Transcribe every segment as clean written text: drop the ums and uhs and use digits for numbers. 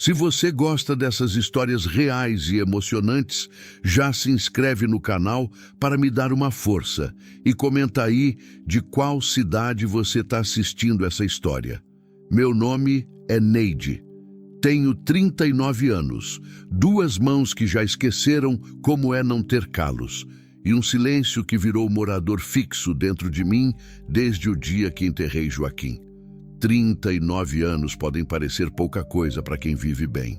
Se você gosta dessas histórias reais e emocionantes, já se inscreve no canal para me dar uma força e comenta aí de qual cidade você está assistindo essa história. Meu nome é Neide. Tenho 39 anos, 2 mãos que já esqueceram como é não ter calos e um silêncio que virou morador fixo dentro de mim desde o dia que enterrei Joaquim. 39 anos podem parecer pouca coisa para quem vive bem.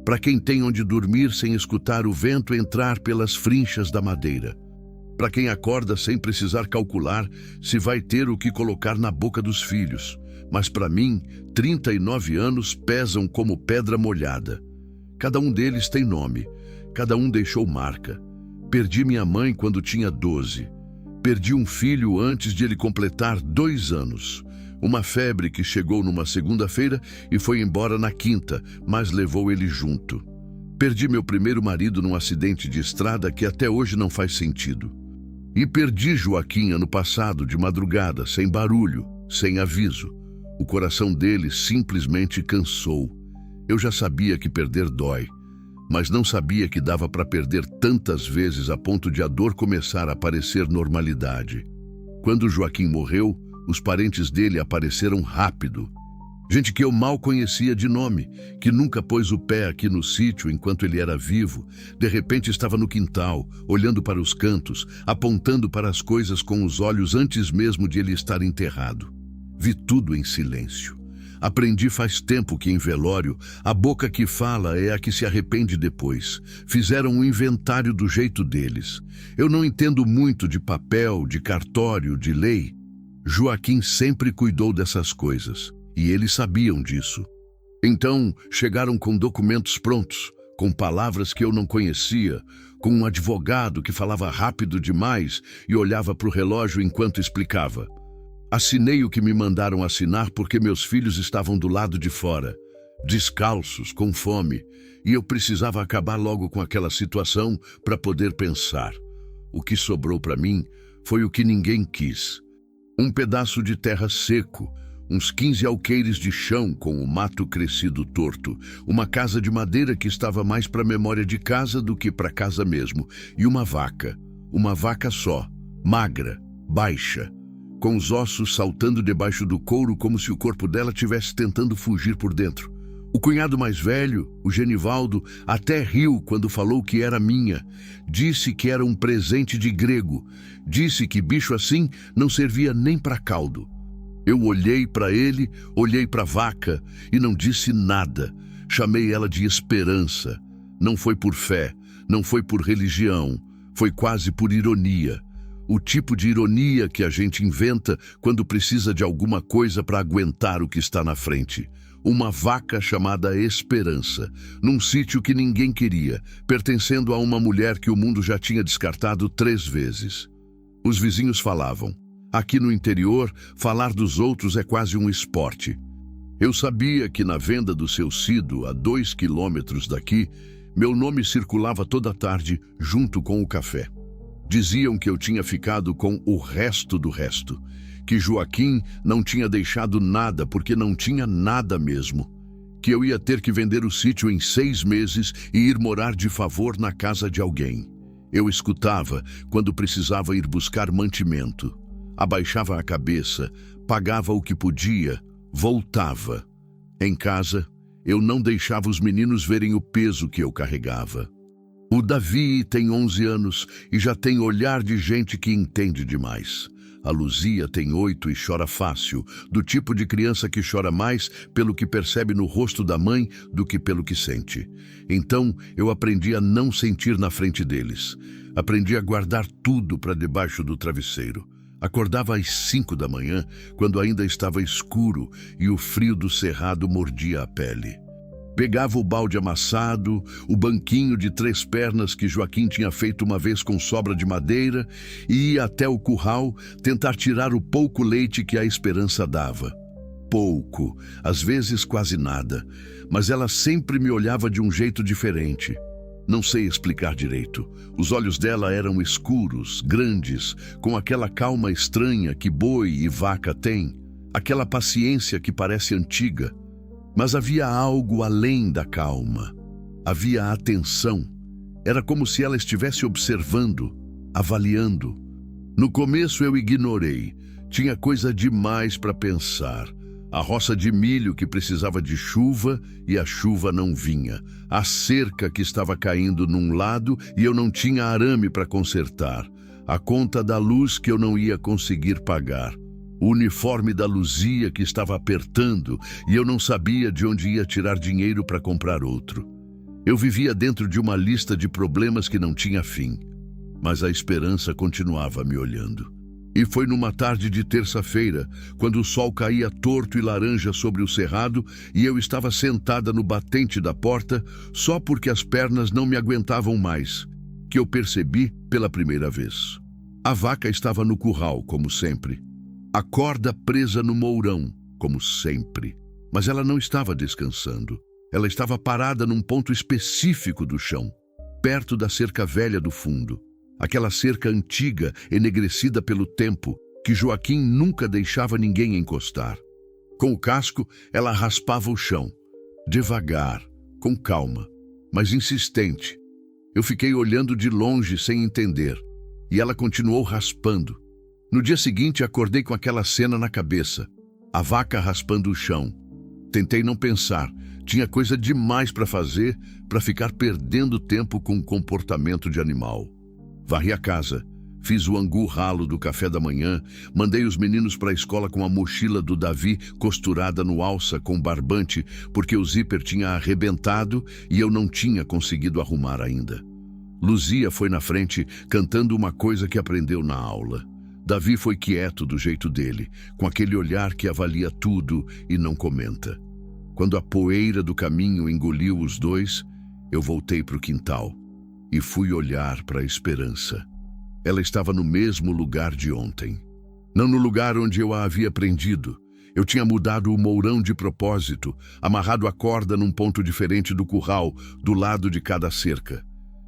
Para quem tem onde dormir sem escutar o vento entrar pelas frinchas da madeira. Para quem acorda sem precisar calcular se vai ter o que colocar na boca dos filhos. Mas para mim, 39 anos pesam como pedra molhada. Cada um deles tem nome, cada um deixou marca. Perdi minha mãe quando tinha 12. Perdi um filho antes de ele completar 2 anos. Uma febre que chegou numa segunda-feira e foi embora na quinta, mas levou ele junto. Perdi meu primeiro marido num acidente de estrada que até hoje não faz sentido. E perdi Joaquim ano passado, de madrugada, sem barulho, sem aviso. O coração dele simplesmente cansou. Eu já sabia que perder dói, mas não sabia que dava para perder tantas vezes a ponto de a dor começar a parecer normalidade. Quando Joaquim morreu, os parentes dele apareceram rápido. Gente que eu mal conhecia de nome, que nunca pôs o pé aqui no sítio enquanto ele era vivo, de repente estava no quintal, olhando para os cantos, apontando para as coisas com os olhos antes mesmo de ele estar enterrado. Vi tudo em silêncio. Aprendi faz tempo que em velório, a boca que fala é a que se arrepende depois. Fizeram um inventário do jeito deles. Eu não entendo muito de papel, de cartório, de lei. Joaquim sempre cuidou dessas coisas, e eles sabiam disso. Então, chegaram com documentos prontos, com palavras que eu não conhecia, com um advogado que falava rápido demais e olhava para o relógio enquanto explicava. Assinei o que me mandaram assinar porque meus filhos estavam do lado de fora, descalços, com fome, e eu precisava acabar logo com aquela situação para poder pensar. O que sobrou para mim foi o que ninguém quis. Um pedaço de terra seco, uns 15 alqueires de chão com o mato crescido torto, uma casa de madeira que estava mais para memória de casa do que para casa mesmo, e uma vaca só, magra, baixa, com os ossos saltando debaixo do couro como se o corpo dela tivesse tentando fugir por dentro. O cunhado mais velho, o Genivaldo, até riu quando falou que era minha. Disse que era um presente de grego. Disse que bicho assim não servia nem para caldo. Eu olhei para ele, olhei para a vaca e não disse nada. Chamei ela de esperança. Não foi por fé, não foi por religião, foi quase por ironia. O tipo de ironia que a gente inventa quando precisa de alguma coisa para aguentar o que está na frente. Uma vaca chamada Esperança, num sítio que ninguém queria, pertencendo a uma mulher que o mundo já tinha descartado 3 vezes. Os vizinhos falavam. Aqui no interior, falar dos outros é quase um esporte. Eu sabia que na venda do seu Cido, a 2 quilômetros daqui, meu nome circulava toda tarde junto com o café. Diziam que eu tinha ficado com o resto do resto, que Joaquim não tinha deixado nada porque não tinha nada mesmo, que eu ia ter que vender o sítio em 6 meses e ir morar de favor na casa de alguém. Eu escutava quando precisava ir buscar mantimento, abaixava a cabeça, pagava o que podia, voltava. Em casa, eu não deixava os meninos verem o peso que eu carregava. O Davi tem 11 anos e já tem olhar de gente que entende demais. A Luzia tem 8 e chora fácil, do tipo de criança que chora mais pelo que percebe no rosto da mãe do que pelo que sente. Então, eu aprendi a não sentir na frente deles. Aprendi a guardar tudo para debaixo do travesseiro. Acordava às 5 da manhã, quando ainda estava escuro e o frio do cerrado mordia a pele. Pegava o balde amassado, o banquinho de 3 pernas que Joaquim tinha feito uma vez com sobra de madeira e ia até o curral tentar tirar o pouco leite que a Esperança dava. Pouco, às vezes quase nada, mas ela sempre me olhava de um jeito diferente. Não sei explicar direito. Os olhos dela eram escuros, grandes, com aquela calma estranha que boi e vaca têm, aquela paciência que parece antiga. Mas havia algo além da calma. Havia atenção. Era como se ela estivesse observando, avaliando. No começo eu ignorei. Tinha coisa demais para pensar. A roça de milho que precisava de chuva e a chuva não vinha. A cerca que estava caindo num lado e eu não tinha arame para consertar. A conta da luz que eu não ia conseguir pagar. O uniforme da Luzia que estava apertando e eu não sabia de onde ia tirar dinheiro para comprar outro. Eu vivia dentro de uma lista de problemas que não tinha fim. Mas a esperança continuava me olhando. E foi numa tarde de terça-feira, quando o sol caía torto e laranja sobre o cerrado e eu estava sentada no batente da porta só porque as pernas não me aguentavam mais, que eu percebi pela primeira vez. A vaca estava no curral, como sempre. A corda presa no mourão, como sempre. Mas ela não estava descansando. Ela estava parada num ponto específico do chão, perto da cerca velha do fundo. Aquela cerca antiga, enegrecida pelo tempo, que Joaquim nunca deixava ninguém encostar. Com o casco, ela raspava o chão, devagar, com calma, mas insistente. Eu fiquei olhando de longe sem entender, e ela continuou raspando. No dia seguinte, acordei com aquela cena na cabeça, a vaca raspando o chão. Tentei não pensar, tinha coisa demais para fazer para ficar perdendo tempo com o comportamento de animal. Varri a casa, fiz o angu ralo do café da manhã, mandei os meninos para a escola com a mochila do Davi costurada no alça com barbante, porque o zíper tinha arrebentado e eu não tinha conseguido arrumar ainda. Luzia foi na frente, cantando uma coisa que aprendeu na aula. Davi foi quieto do jeito dele, com aquele olhar que avalia tudo e não comenta. Quando a poeira do caminho engoliu os dois, eu voltei para o quintal. E fui olhar para a esperança. Ela estava no mesmo lugar de ontem. Não no lugar onde eu a havia prendido. Eu tinha mudado o mourão de propósito, amarrado a corda num ponto diferente do curral, do lado de cada cerca.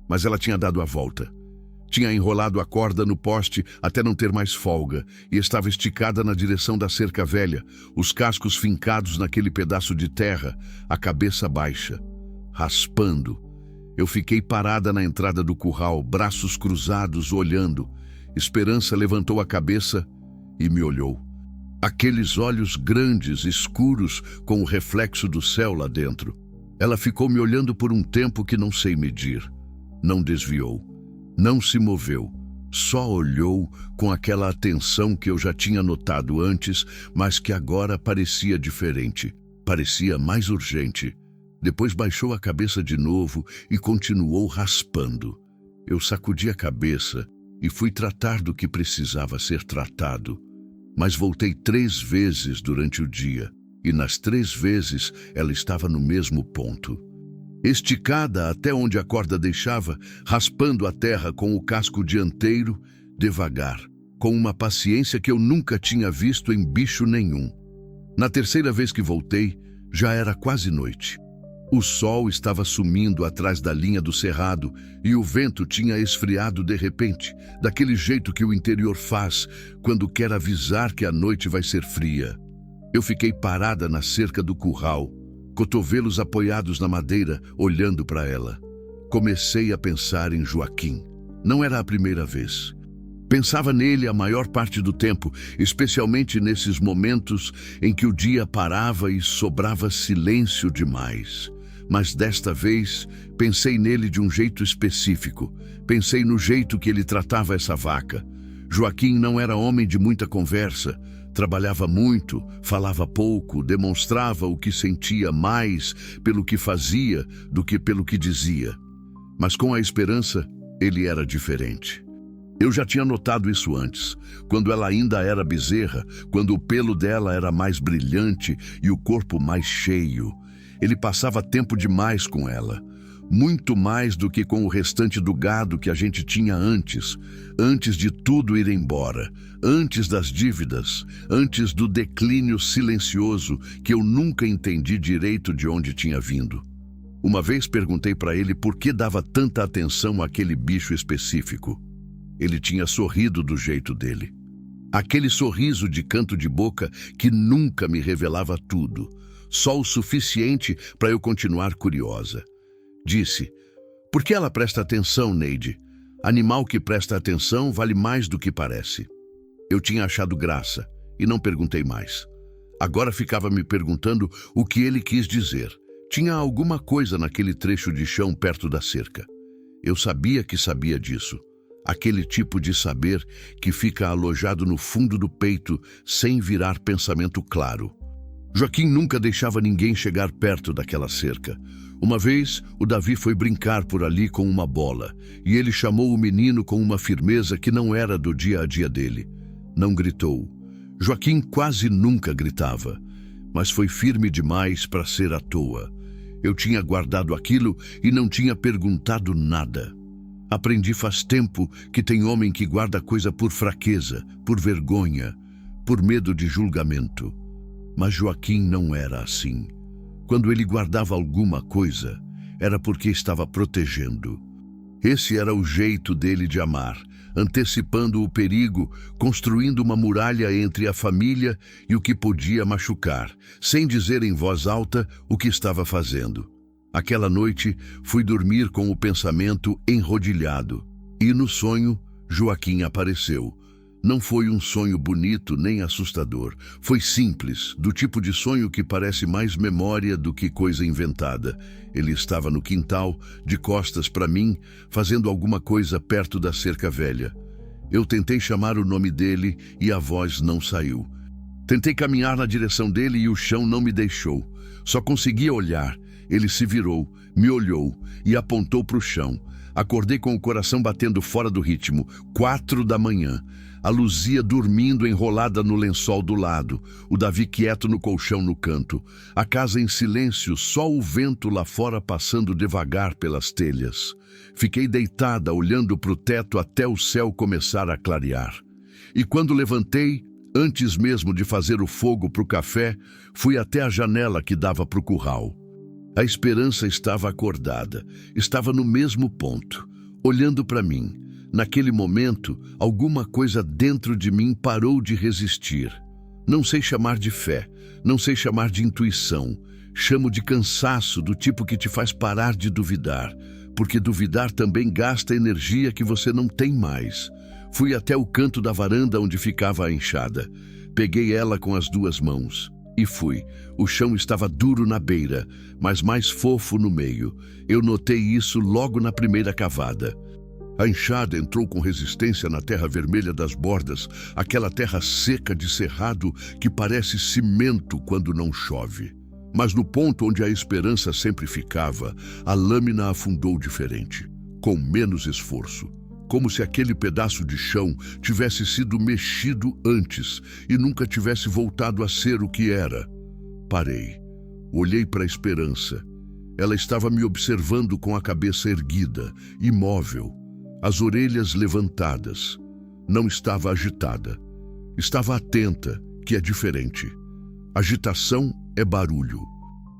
Mas ela tinha dado a volta. Tinha enrolado a corda no poste até não ter mais folga e estava esticada na direção da cerca velha, os cascos fincados naquele pedaço de terra, a cabeça baixa, raspando. Eu fiquei parada na entrada do curral, braços cruzados, olhando. Esperança levantou a cabeça e me olhou. Aqueles olhos grandes, escuros, com o reflexo do céu lá dentro. Ela ficou me olhando por um tempo que não sei medir. Não desviou. Não se moveu. Só olhou com aquela atenção que eu já tinha notado antes, mas que agora parecia diferente. Parecia mais urgente. Depois baixou a cabeça de novo e continuou raspando. Eu sacudi a cabeça e fui tratar do que precisava ser tratado. Mas voltei 3 vezes durante o dia, e nas 3 vezes ela estava no mesmo ponto. Esticada até onde a corda deixava, raspando a terra com o casco dianteiro, devagar, com uma paciência que eu nunca tinha visto em bicho nenhum. Na terceira vez que voltei, já era quase noite. O sol estava sumindo atrás da linha do cerrado e o vento tinha esfriado de repente, daquele jeito que o interior faz quando quer avisar que a noite vai ser fria. Eu fiquei parada na cerca do curral, cotovelos apoiados na madeira, olhando para ela. Comecei a pensar em Joaquim. Não era a primeira vez. Pensava nele a maior parte do tempo, especialmente nesses momentos em que o dia parava e sobrava silêncio demais. Mas desta vez, pensei nele de um jeito específico. Pensei no jeito que ele tratava essa vaca. Joaquim não era homem de muita conversa. Trabalhava muito, falava pouco, demonstrava o que sentia mais pelo que fazia do que pelo que dizia. Mas com a esperança, ele era diferente. Eu já tinha notado isso antes, quando ela ainda era bezerra, quando o pelo dela era mais brilhante e o corpo mais cheio. Ele passava tempo demais com ela, muito mais do que com o restante do gado que a gente tinha antes de tudo ir embora, antes das dívidas, antes do declínio silencioso que eu nunca entendi direito de onde tinha vindo. Uma vez perguntei para ele por que dava tanta atenção àquele bicho específico. Ele tinha sorrido do jeito dele. Aquele sorriso de canto de boca que nunca me revelava tudo. só o suficiente para eu continuar curiosa. Disse: "Por que ela presta atenção, Neide? Animal que presta atenção vale mais do que parece." Eu tinha achado graça e não perguntei mais. Agora ficava me perguntando o que ele quis dizer. Tinha alguma coisa naquele trecho de chão perto da cerca. Eu sabia que sabia disso. Aquele tipo de saber que fica alojado no fundo do peito sem virar pensamento claro. Joaquim nunca deixava ninguém chegar perto daquela cerca. Uma vez, o Davi foi brincar por ali com uma bola, e ele chamou o menino com uma firmeza que não era do dia a dia dele. Não gritou. Joaquim quase nunca gritava, mas foi firme demais para ser à toa. Eu tinha guardado aquilo e não tinha perguntado nada. Aprendi faz tempo que tem homem que guarda coisa por fraqueza, por vergonha, por medo de julgamento. Mas Joaquim não era assim. Quando ele guardava alguma coisa, era porque estava protegendo. Esse era o jeito dele de amar, antecipando o perigo, construindo uma muralha entre a família e o que podia machucar, sem dizer em voz alta o que estava fazendo. Aquela noite, fui dormir com o pensamento enrodilhado. E no sonho, Joaquim apareceu. Não foi um sonho bonito nem assustador. Foi simples, do tipo de sonho que parece mais memória do que coisa inventada. Ele estava no quintal, de costas para mim, fazendo alguma coisa perto da cerca velha. Eu tentei chamar o nome dele e a voz não saiu. Tentei caminhar na direção dele e o chão não me deixou. Só conseguia olhar. Ele se virou, me olhou e apontou para o chão. Acordei com o coração batendo fora do ritmo. 4 da manhã. A Luzia dormindo enrolada no lençol do lado. O Davi quieto no colchão no canto. A casa em silêncio, só o vento lá fora passando devagar pelas telhas. Fiquei deitada, olhando para o teto até o céu começar a clarear. E quando levantei, antes mesmo de fazer o fogo para o café, fui até a janela que dava para o curral. A esperança estava acordada, estava no mesmo ponto, olhando para mim. Naquele momento, alguma coisa dentro de mim parou de resistir. Não sei chamar de fé, não sei chamar de intuição. Chamo de cansaço, do tipo que te faz parar de duvidar, porque duvidar também gasta energia que você não tem mais. Fui até o canto da varanda onde ficava a enxada. Peguei ela com as 2 mãos. E fui. O chão estava duro na beira, mas mais fofo no meio. Eu notei isso logo na primeira cavada. A enxada entrou com resistência na terra vermelha das bordas, aquela terra seca de cerrado que parece cimento quando não chove. Mas no ponto onde a esperança sempre ficava, a lâmina afundou diferente, com menos esforço. Como se aquele pedaço de chão tivesse sido mexido antes e nunca tivesse voltado a ser o que era. Parei. Olhei para a esperança. Ela estava me observando com a cabeça erguida, imóvel, as orelhas levantadas. Não estava agitada. Estava atenta, que é diferente. Agitação é barulho.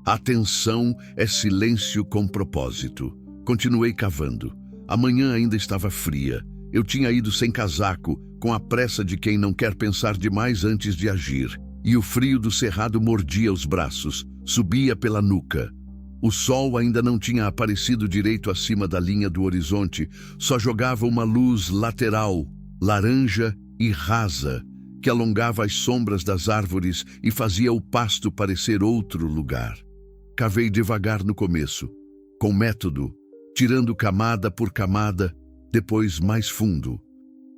Atenção é silêncio com propósito. Continuei cavando. A manhã ainda estava fria. Eu tinha ido sem casaco, com a pressa de quem não quer pensar demais antes de agir. E o frio do cerrado mordia os braços, subia pela nuca. O sol ainda não tinha aparecido direito acima da linha do horizonte, só jogava uma luz lateral, laranja e rasa, que alongava as sombras das árvores e fazia o pasto parecer outro lugar. Cavei devagar no começo, com método, tirando camada por camada, depois mais fundo.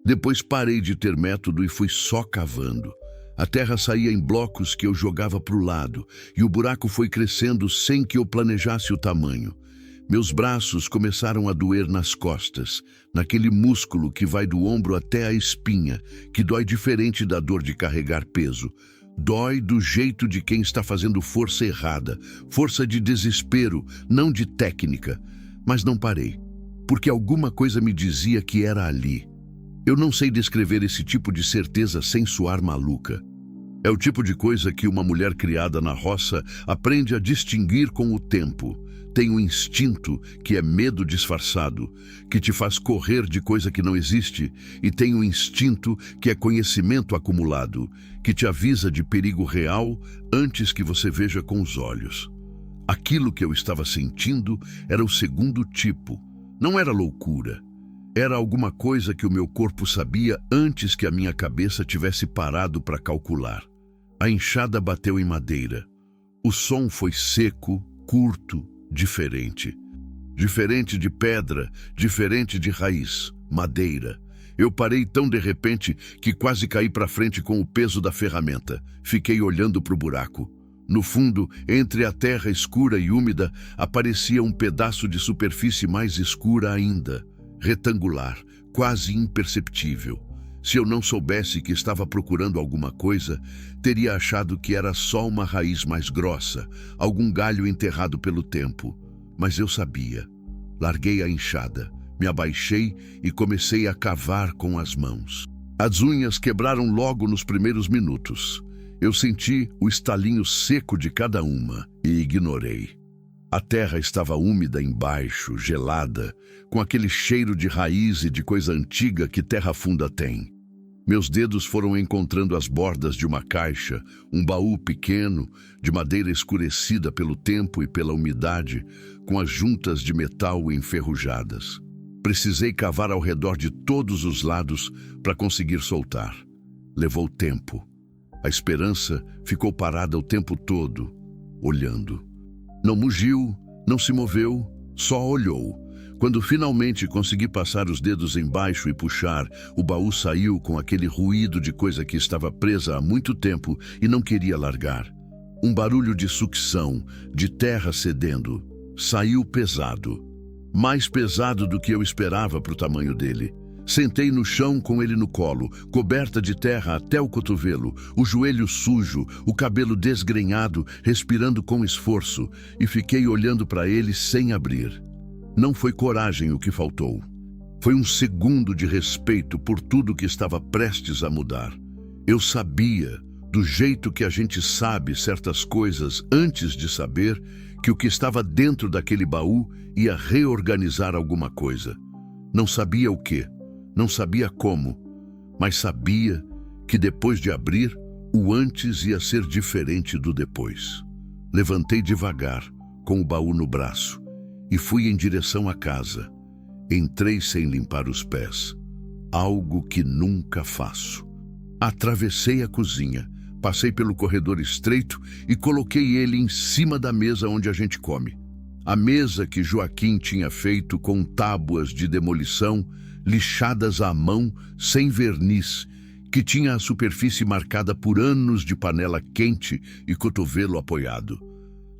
Depois parei de ter método e fui só cavando. A terra saía em blocos que eu jogava para o lado, e o buraco foi crescendo sem que eu planejasse o tamanho. Meus braços começaram a doer nas costas, naquele músculo que vai do ombro até a espinha, que dói diferente da dor de carregar peso. Dói do jeito de quem está fazendo força errada, força de desespero, não de técnica. Mas não parei, porque alguma coisa me dizia que era ali. Eu não sei descrever esse tipo de certeza sem soar maluca. É o tipo de coisa que uma mulher criada na roça aprende a distinguir com o tempo. Tem um instinto que é medo disfarçado, que te faz correr de coisa que não existe, e tem um instinto que é conhecimento acumulado, que te avisa de perigo real antes que você veja com os olhos. Aquilo que eu estava sentindo era o segundo tipo. Não era loucura. Era alguma coisa que o meu corpo sabia antes que a minha cabeça tivesse parado para calcular. A enxada bateu em madeira. O som foi seco, curto, diferente. Diferente de pedra, diferente de raiz, madeira. Eu parei tão de repente que quase caí para frente com o peso da ferramenta. Fiquei olhando para o buraco. No fundo, entre a terra escura e úmida, aparecia um pedaço de superfície mais escura ainda, retangular, quase imperceptível. Se eu não soubesse que estava procurando alguma coisa, teria achado que era só uma raiz mais grossa, algum galho enterrado pelo tempo. Mas eu sabia. Larguei a enxada, me abaixei e comecei a cavar com as mãos. As unhas quebraram logo nos primeiros minutos. Eu senti o estalinho seco de cada uma e ignorei. A terra estava úmida embaixo, gelada, com aquele cheiro de raiz e de coisa antiga que terra funda tem. Meus dedos foram encontrando as bordas de uma caixa, um baú pequeno, de madeira escurecida pelo tempo e pela umidade, com as juntas de metal enferrujadas. Precisei cavar ao redor de todos os lados para conseguir soltar. Levou tempo. A esperança ficou parada o tempo todo, olhando. Não mugiu, não se moveu, só olhou. Quando finalmente consegui passar os dedos embaixo e puxar, o baú saiu com aquele ruído de coisa que estava presa há muito tempo e não queria largar. Um barulho de sucção, de terra cedendo. Saiu pesado. Mais pesado do que eu esperava para o tamanho dele. Sentei no chão com ele no colo, coberta de terra até o cotovelo, o joelho sujo, o cabelo desgrenhado, respirando com esforço, e fiquei olhando para ele sem abrir. Não foi coragem o que faltou. Foi um segundo de respeito por tudo que estava prestes a mudar. Eu sabia, do jeito que a gente sabe certas coisas antes de saber, que o que estava dentro daquele baú ia reorganizar alguma coisa. Não sabia o quê, não sabia como, mas sabia que depois de abrir, o antes ia ser diferente do depois. Levantei devagar, com o baú no braço, e fui em direção à casa. Entrei sem limpar os pés, algo que nunca faço. Atravessei a cozinha, passei pelo corredor estreito e coloquei ele em cima da mesa onde a gente come. A mesa que Joaquim tinha feito com tábuas de demolição, lixadas à mão, sem verniz, que tinha a superfície marcada por anos de panela quente e cotovelo apoiado.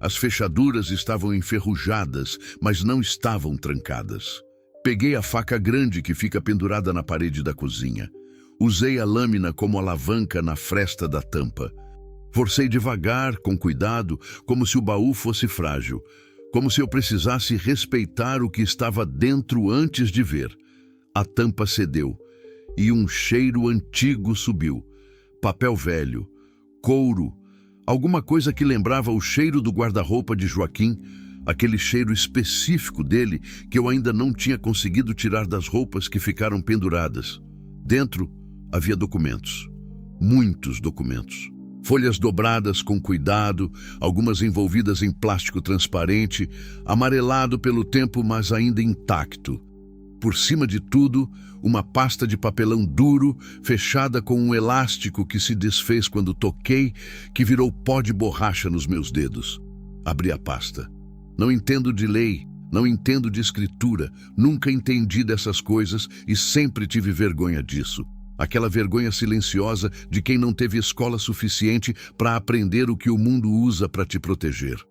As fechaduras estavam enferrujadas, mas não estavam trancadas. Peguei a faca grande que fica pendurada na parede da cozinha. Usei a lâmina como alavanca na fresta da tampa. Forcei devagar, com cuidado, como se o baú fosse frágil, como se eu precisasse respeitar o que estava dentro antes de ver. A tampa cedeu e um cheiro antigo subiu. Papel velho, couro, alguma coisa que lembrava o cheiro do guarda-roupa de Joaquim, aquele cheiro específico dele que eu ainda não tinha conseguido tirar das roupas que ficaram penduradas. Dentro havia documentos, muitos documentos. Folhas dobradas com cuidado, algumas envolvidas em plástico transparente, amarelado pelo tempo, mas ainda intacto. Por cima de tudo, uma pasta de papelão duro, fechada com um elástico que se desfez quando toquei, que virou pó de borracha nos meus dedos. Abri a pasta. Não entendo de lei, não entendo de escritura, nunca entendi dessas coisas e sempre tive vergonha disso. Aquela vergonha silenciosa de quem não teve escola suficiente para aprender o que o mundo usa para te proteger.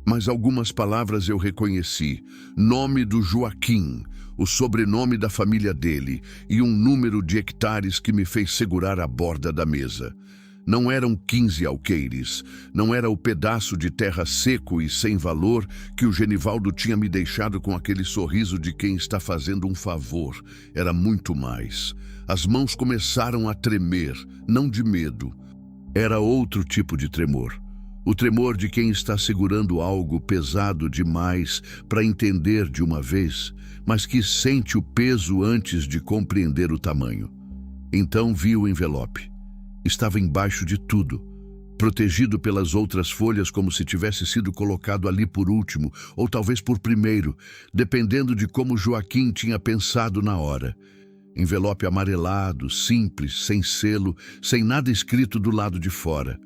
Mas algumas palavras eu reconheci. Nome do Joaquim, o sobrenome da família dele e um número de hectares que me fez segurar a borda da mesa. Não eram 15 alqueires, não era o pedaço de terra seco e sem valor que o Genivaldo tinha me deixado com aquele sorriso de quem está fazendo um favor. Era muito mais. As mãos começaram a tremer, não de medo. Era outro tipo de tremor. O tremor de quem está segurando algo pesado demais para entender de uma vez, mas que sente o peso antes de compreender o tamanho. Então vi o envelope. Estava embaixo de tudo, protegido pelas outras folhas como se tivesse sido colocado ali por último, ou talvez por primeiro, dependendo de como Joaquim tinha pensado na hora. Envelope amarelado, simples, sem selo, sem nada escrito do lado de fora.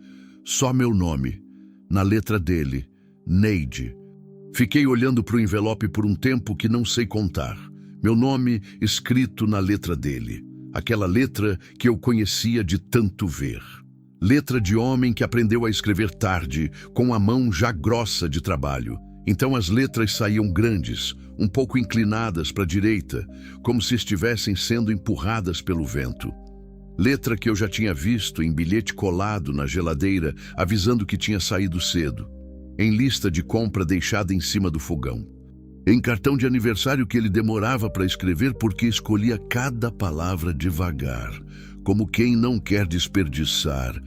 Só meu nome, na letra dele, Neide. Fiquei olhando para o envelope por um tempo que não sei contar. Meu nome escrito na letra dele. Aquela letra que eu conhecia de tanto ver. Letra de homem que aprendeu a escrever tarde, com a mão já grossa de trabalho. Então as letras saíam grandes, um pouco inclinadas para a direita, como se estivessem sendo empurradas pelo vento. Letra que eu já tinha visto em bilhete colado na geladeira, avisando que tinha saído cedo. Em lista de compra deixada em cima do fogão. Em cartão de aniversário que ele demorava para escrever porque escolhia cada palavra devagar, como quem não quer desperdiçar.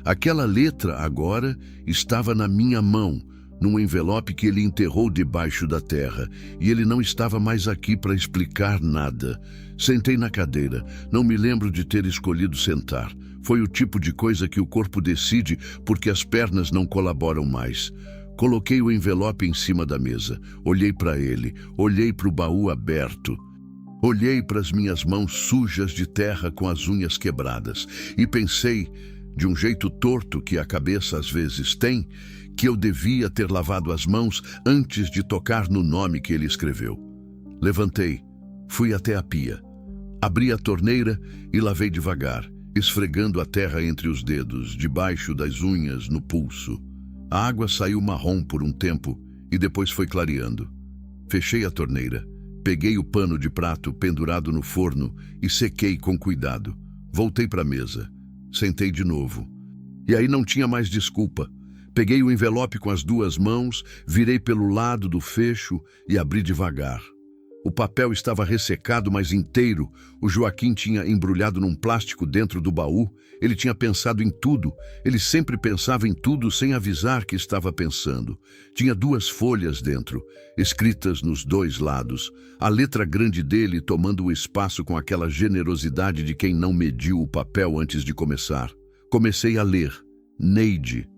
Aquela letra agora estava na minha mão, num envelope que ele enterrou debaixo da terra, e ele não estava mais aqui para explicar nada. Sentei na cadeira. Não me lembro de ter escolhido sentar. Foi o tipo de coisa que o corpo decide porque as pernas não colaboram mais. Coloquei o envelope em cima da mesa. Olhei para ele. Olhei para o baú aberto. Olhei para as minhas mãos sujas de terra com as unhas quebradas. E pensei, de um jeito torto que a cabeça às vezes tem, que eu devia ter lavado as mãos antes de tocar no nome que ele escreveu. Levantei. Fui até a pia. Abri a torneira e lavei devagar, esfregando a terra entre os dedos, debaixo das unhas, no pulso. A água saiu marrom por um tempo e depois foi clareando. Fechei a torneira, peguei o pano de prato pendurado no forno e sequei com cuidado. Voltei para a mesa. Sentei de novo. E aí não tinha mais desculpa. Peguei o envelope com as duas mãos, virei pelo lado do fecho e abri devagar. O papel estava ressecado, mas inteiro. O Joaquim tinha embrulhado num plástico dentro do baú. Ele tinha pensado em tudo. Ele sempre pensava em tudo sem avisar que estava pensando. Tinha 2 folhas dentro, escritas nos 2 lados. A letra grande dele tomando o espaço com aquela generosidade de quem não mediu o papel antes de começar. Comecei a ler. Neide.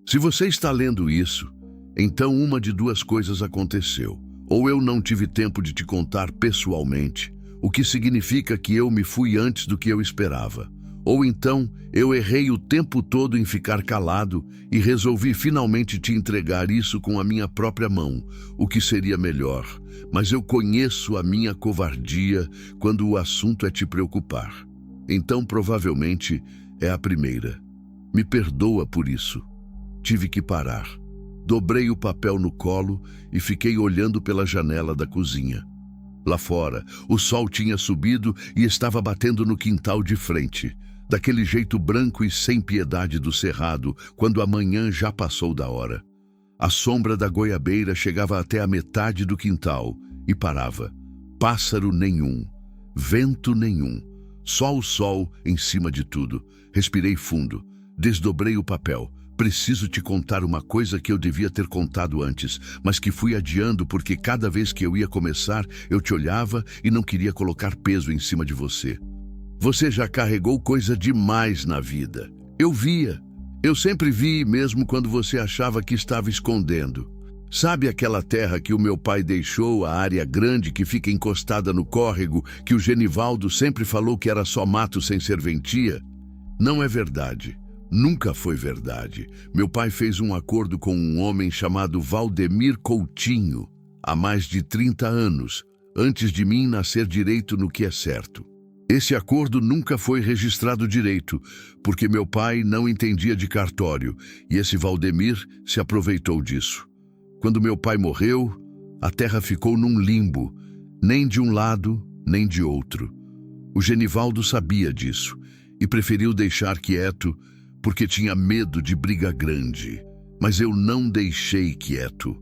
Se você está lendo isso, então uma de 2 coisas aconteceu. Ou eu não tive tempo de te contar pessoalmente, o que significa que eu me fui antes do que eu esperava. Ou então eu errei o tempo todo em ficar calado e resolvi finalmente te entregar isso com a minha própria mão, o que seria melhor. Mas eu conheço a minha covardia quando o assunto é te preocupar. Então provavelmente é a primeira. Me perdoa por isso. Tive que parar. Dobrei o papel no colo e fiquei olhando pela janela da cozinha. Lá fora, o sol tinha subido e estava batendo no quintal de frente, daquele jeito branco e sem piedade do cerrado, quando a manhã já passou da hora. A sombra da goiabeira chegava até a metade do quintal e parava. Pássaro nenhum, vento nenhum, só o sol em cima de tudo. Respirei fundo, desdobrei o papel. Preciso te contar uma coisa que eu devia ter contado antes, mas que fui adiando porque cada vez que eu ia começar, eu te olhava e não queria colocar peso em cima de você. Você já carregou coisa demais na vida. Eu via. Eu sempre vi, mesmo quando você achava que estava escondendo. Sabe aquela terra que o meu pai deixou, a área grande que fica encostada no córrego, que o Genivaldo sempre falou que era só mato sem serventia? Não é verdade. Nunca foi verdade. Meu pai fez um acordo com um homem chamado Valdemir Coutinho, há mais de 30 anos, antes de mim nascer direito no que é certo. Esse acordo nunca foi registrado direito, porque meu pai não entendia de cartório, e esse Valdemir se aproveitou disso. Quando meu pai morreu, a terra ficou num limbo, nem de um lado, nem de outro. O Genivaldo sabia disso, e preferiu deixar quieto, porque tinha medo de briga grande. Mas eu não deixei quieto.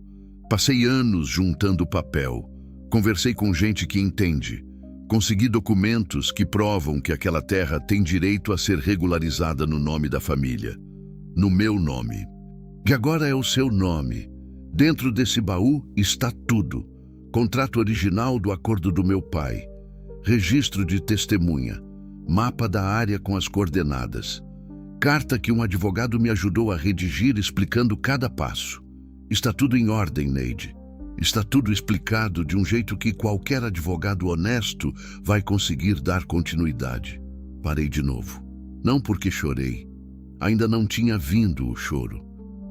Passei anos juntando papel. Conversei com gente que entende. Consegui documentos que provam que aquela terra tem direito a ser regularizada no nome da família. No meu nome. que agora é o seu nome. Dentro desse baú está tudo. Contrato original do acordo do meu pai. Registro de testemunha. Mapa da área com as coordenadas. Carta que um advogado me ajudou a redigir explicando cada passo. Está tudo em ordem, Neide. Está tudo explicado de um jeito que qualquer advogado honesto vai conseguir dar continuidade. Parei de novo. Não porque chorei. Ainda não tinha vindo o choro.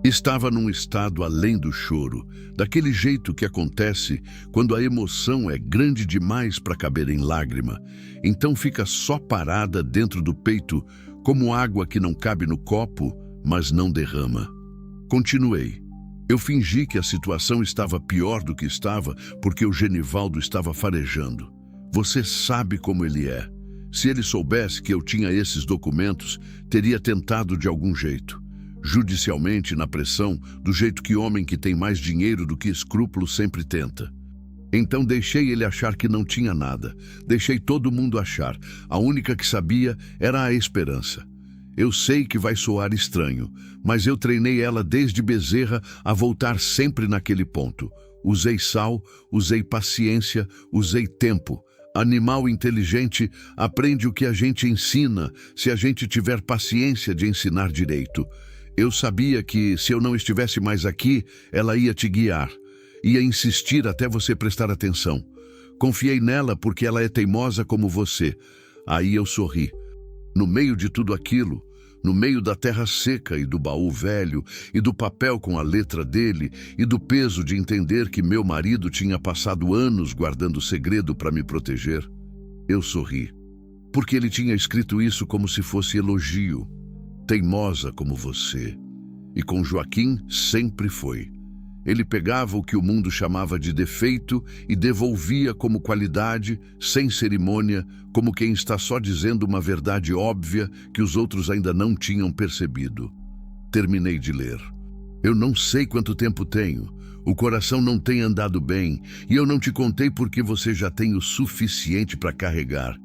Estava num estado além do choro, daquele jeito que acontece quando a emoção é grande demais para caber em lágrima, então fica só parada dentro do peito, como água que não cabe no copo, mas não derrama. Continuei. Eu fingi que a situação estava pior do que estava, porque o Genivaldo estava farejando. Você sabe como ele é. Se ele soubesse que eu tinha esses documentos, teria tentado de algum jeito. Judicialmente, na pressão, do jeito que homem que tem mais dinheiro do que escrúpulo sempre tenta. Então deixei ele achar que não tinha nada. Deixei todo mundo achar. A única que sabia era a esperança. Eu sei que vai soar estranho, mas eu treinei ela desde bezerra a voltar sempre naquele ponto. Usei sal, usei paciência, usei tempo. Animal inteligente aprende o que a gente ensina, se a gente tiver paciência de ensinar direito. Eu sabia que, se eu não estivesse mais aqui, ela ia te guiar. Ia insistir até você prestar atenção. Confiei nela porque ela é teimosa como você. Aí eu sorri. No meio de tudo aquilo, no meio da terra seca e do baú velho, e do papel com a letra dele, e do peso de entender que meu marido tinha passado anos guardando segredo para me proteger, eu sorri. Porque ele tinha escrito isso como se fosse elogio. Teimosa como você. E com Joaquim sempre foi. Ele pegava o que o mundo chamava de defeito e devolvia como qualidade, sem cerimônia, como quem está só dizendo uma verdade óbvia que os outros ainda não tinham percebido. Terminei de ler. Eu não sei quanto tempo tenho. O coração não tem andado bem e eu não te contei porque você já tem o suficiente para carregar.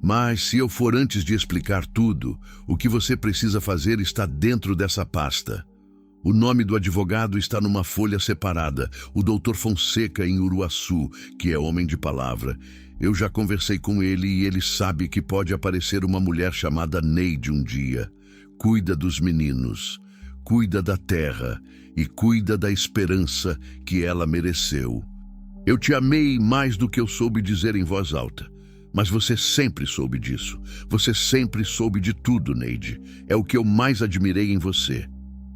Mas, se eu for antes de explicar tudo, o que você precisa fazer está dentro dessa pasta. O nome do advogado está numa folha separada, o Dr. Fonseca em Uruaçu, que é homem de palavra. Eu já conversei com ele e ele sabe que pode aparecer uma mulher chamada Neide um dia. Cuida dos meninos, cuida da terra e cuida da esperança que ela mereceu. Eu te amei mais do que eu soube dizer em voz alta. Mas você sempre soube disso. Você sempre soube de tudo, Neide. É o que eu mais admirei em você.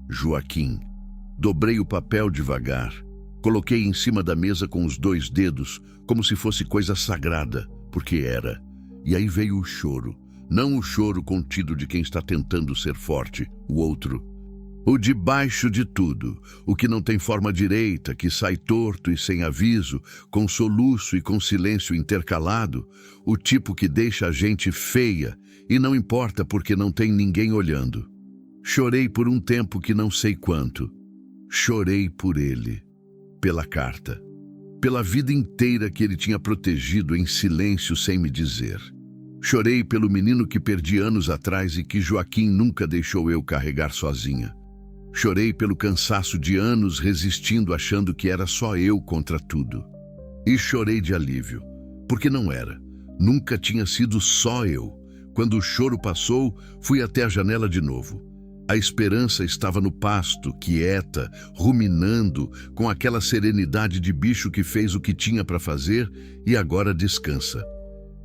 Joaquim. Dobrei o papel devagar. Coloquei em cima da mesa com os 2 dedos, como se fosse coisa sagrada, porque era. E aí veio o choro. Não o choro contido de quem está tentando ser forte, o outro. O de baixo de tudo, o que não tem forma direita, que sai torto e sem aviso, com soluço e com silêncio intercalado, o tipo que deixa a gente feia e não importa porque não tem ninguém olhando. Chorei por um tempo que não sei quanto. Chorei por ele, pela carta, pela vida inteira que ele tinha protegido em silêncio sem me dizer. Chorei pelo menino que perdi anos atrás e que Joaquim nunca deixou eu carregar sozinha. Chorei pelo cansaço de anos resistindo achando que era só eu contra tudo. E chorei de alívio, porque não era. Nunca tinha sido só eu. Quando o choro passou, fui até a janela de novo. A esperança estava no pasto, quieta, ruminando, com aquela serenidade de bicho que fez o que tinha para fazer e agora descansa.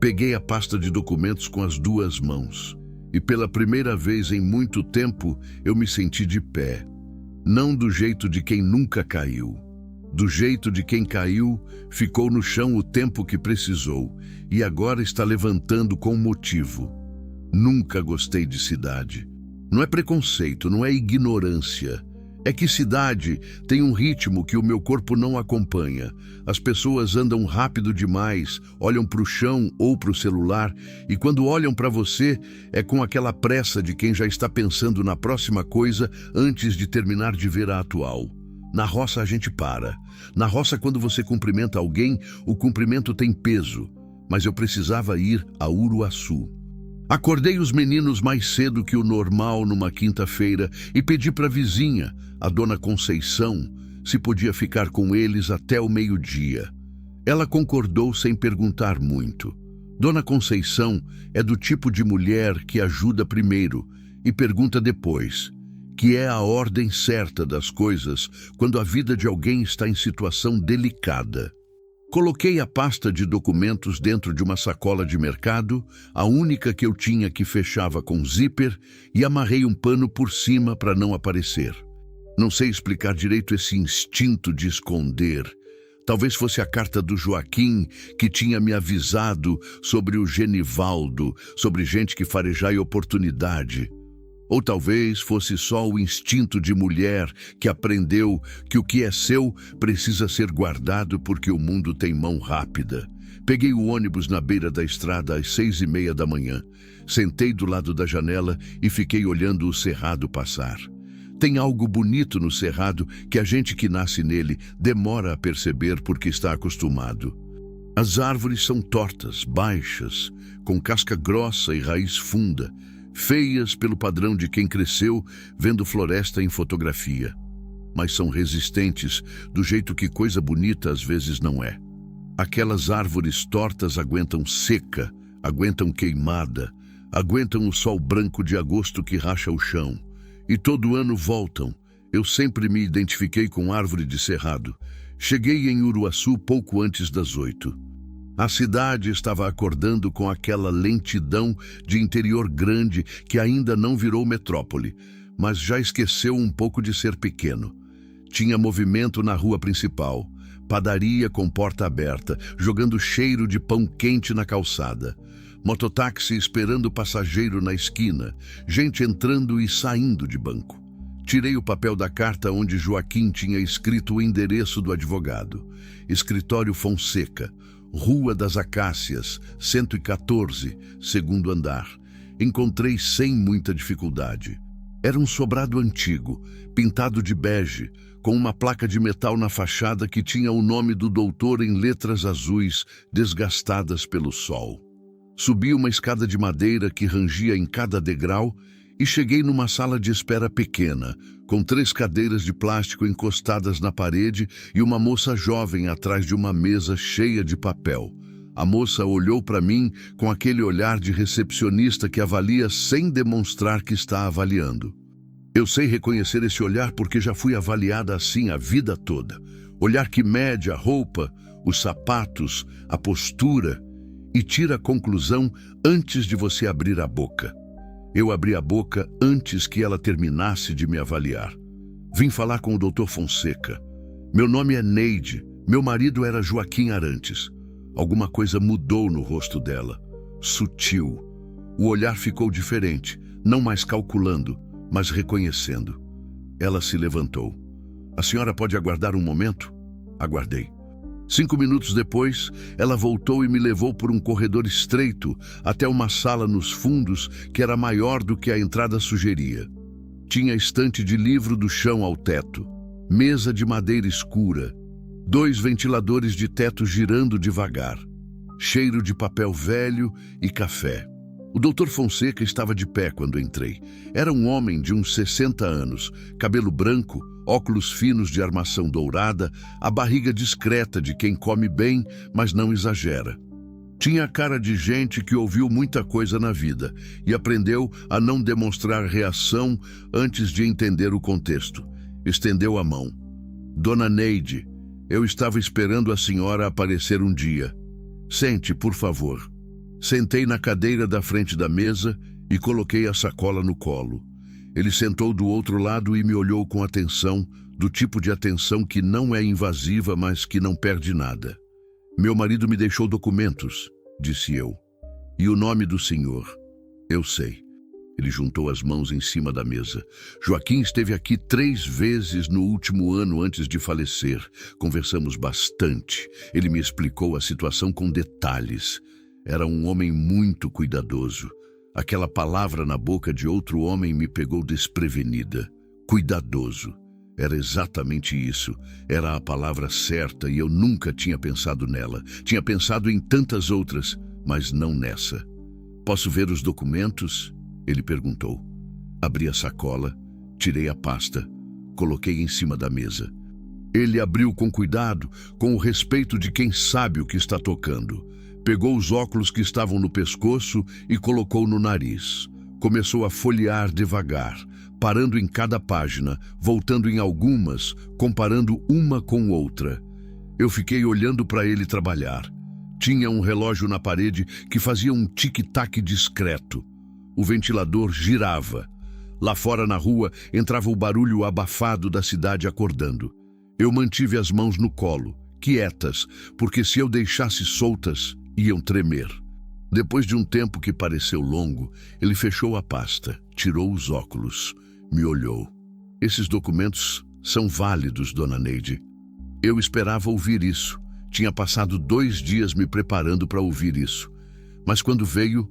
Peguei a pasta de documentos com as 2 mãos. E pela primeira vez em muito tempo, eu me senti de pé. Não do jeito de quem nunca caiu. Do jeito de quem caiu, ficou no chão o tempo que precisou e agora está levantando com motivo. Nunca gostei de cidade. Não é preconceito, não é ignorância. É que cidade tem um ritmo que o meu corpo não acompanha. As pessoas andam rápido demais, olham para o chão ou para o celular, e quando olham para você, é com aquela pressa de quem já está pensando na próxima coisa antes de terminar de ver a atual. Na roça a gente para. Na roça, quando você cumprimenta alguém, o cumprimento tem peso. Mas eu precisava ir a Uruaçu. Acordei os meninos mais cedo que o normal numa quinta-feira e pedi para a vizinha, a dona Conceição, se podia ficar com eles até o meio-dia. Ela concordou sem perguntar muito. Dona Conceição é do tipo de mulher que ajuda primeiro e pergunta depois, que é a ordem certa das coisas quando a vida de alguém está em situação delicada. Coloquei a pasta de documentos dentro de uma sacola de mercado, a única que eu tinha que fechava com zíper, e amarrei um pano por cima para não aparecer. Não sei explicar direito esse instinto de esconder. Talvez fosse a carta do Joaquim que tinha me avisado sobre o Genivaldo, sobre gente que farejai oportunidade. Ou talvez fosse só o instinto de mulher que aprendeu que o que é seu precisa ser guardado porque o mundo tem mão rápida. Peguei o ônibus na beira da estrada às 6:30 da manhã. Sentei do lado da janela e fiquei olhando o cerrado passar. Tem algo bonito no cerrado que a gente que nasce nele demora a perceber porque está acostumado. As árvores são tortas, baixas, com casca grossa e raiz funda, feias pelo padrão de quem cresceu vendo floresta em fotografia. Mas são resistentes do jeito que coisa bonita às vezes não é. Aquelas árvores tortas aguentam seca, aguentam queimada, aguentam o sol branco de agosto que racha o chão. E todo ano voltam. Eu sempre me identifiquei com árvore de cerrado. Cheguei em Uruaçu pouco antes das 8. A cidade estava acordando com aquela lentidão de interior grande que ainda não virou metrópole, mas já esqueceu um pouco de ser pequeno. Tinha movimento na rua principal, padaria com porta aberta, jogando cheiro de pão quente na calçada. Mototáxi esperando passageiro na esquina, gente entrando e saindo de banco. Tirei o papel da carta onde Joaquim tinha escrito o endereço do advogado. Escritório Fonseca, Rua das Acácias, 114, segundo andar. Encontrei sem muita dificuldade. Era um sobrado antigo, pintado de bege, com uma placa de metal na fachada que tinha o nome do doutor em letras azuis, desgastadas pelo sol. Subi uma escada de madeira que rangia em cada degrau e cheguei numa sala de espera pequena, com 3 cadeiras de plástico encostadas na parede e uma moça jovem atrás de uma mesa cheia de papel. A moça olhou para mim com aquele olhar de recepcionista que avalia sem demonstrar que está avaliando. Eu sei reconhecer esse olhar porque já fui avaliada assim a vida toda. Olhar que mede a roupa, os sapatos, a postura e tira a conclusão antes de você abrir a boca. Eu abri a boca antes que ela terminasse de me avaliar. Vim falar com o Dr. Fonseca. Meu nome é Neide. Meu marido era Joaquim Arantes. Alguma coisa mudou no rosto dela. Sutil. O olhar ficou diferente, não mais calculando, mas reconhecendo. Ela se levantou. A senhora pode aguardar um momento? Aguardei. 5 minutos depois, ela voltou e me levou por um corredor estreito até uma sala nos fundos que era maior do que a entrada sugeria. Tinha estante de livro do chão ao teto, mesa de madeira escura, 2 ventiladores de teto girando devagar, cheiro de papel velho e café. O Dr. Fonseca estava de pé quando entrei. Era um homem de uns 60 anos, cabelo branco, óculos finos de armação dourada, a barriga discreta de quem come bem, mas não exagera. Tinha a cara de gente que ouviu muita coisa na vida e aprendeu a não demonstrar reação antes de entender o contexto. Estendeu a mão. Dona Neide, eu estava esperando a senhora aparecer um dia. Sente, por favor. Sentei na cadeira da frente da mesa e coloquei a sacola no colo. Ele sentou do outro lado e me olhou com atenção, do tipo de atenção que não é invasiva, mas que não perde nada. Meu marido me deixou documentos, disse eu. E o nome do senhor? Eu sei. Ele juntou as mãos em cima da mesa. Joaquim esteve aqui 3 vezes no último ano antes de falecer. Conversamos bastante. Ele me explicou a situação com detalhes. Era um homem muito cuidadoso. Aquela palavra na boca de outro homem me pegou desprevenida. Cuidadoso. Era exatamente isso. Era a palavra certa e eu nunca tinha pensado nela. Tinha pensado em tantas outras, mas não nessa. Posso ver os documentos? Ele perguntou. Abri a sacola, tirei a pasta, coloquei em cima da mesa. Ele abriu com cuidado, com o respeito de quem sabe o que está tocando. Pegou os óculos que estavam no pescoço e colocou no nariz. Começou a folhear devagar, parando em cada página, voltando em algumas, comparando uma com outra. Eu fiquei olhando para ele trabalhar. Tinha um relógio na parede que fazia um tic-tac discreto. O ventilador girava. Lá fora na rua entrava o barulho abafado da cidade acordando. Eu mantive as mãos no colo, quietas, porque se eu deixasse soltas, iam tremer. Depois de um tempo que pareceu longo, ele fechou a pasta, tirou os óculos, me olhou. Esses documentos são válidos, Dona Neide. Eu esperava ouvir isso. Tinha passado 2 dias me preparando para ouvir isso. Mas quando veio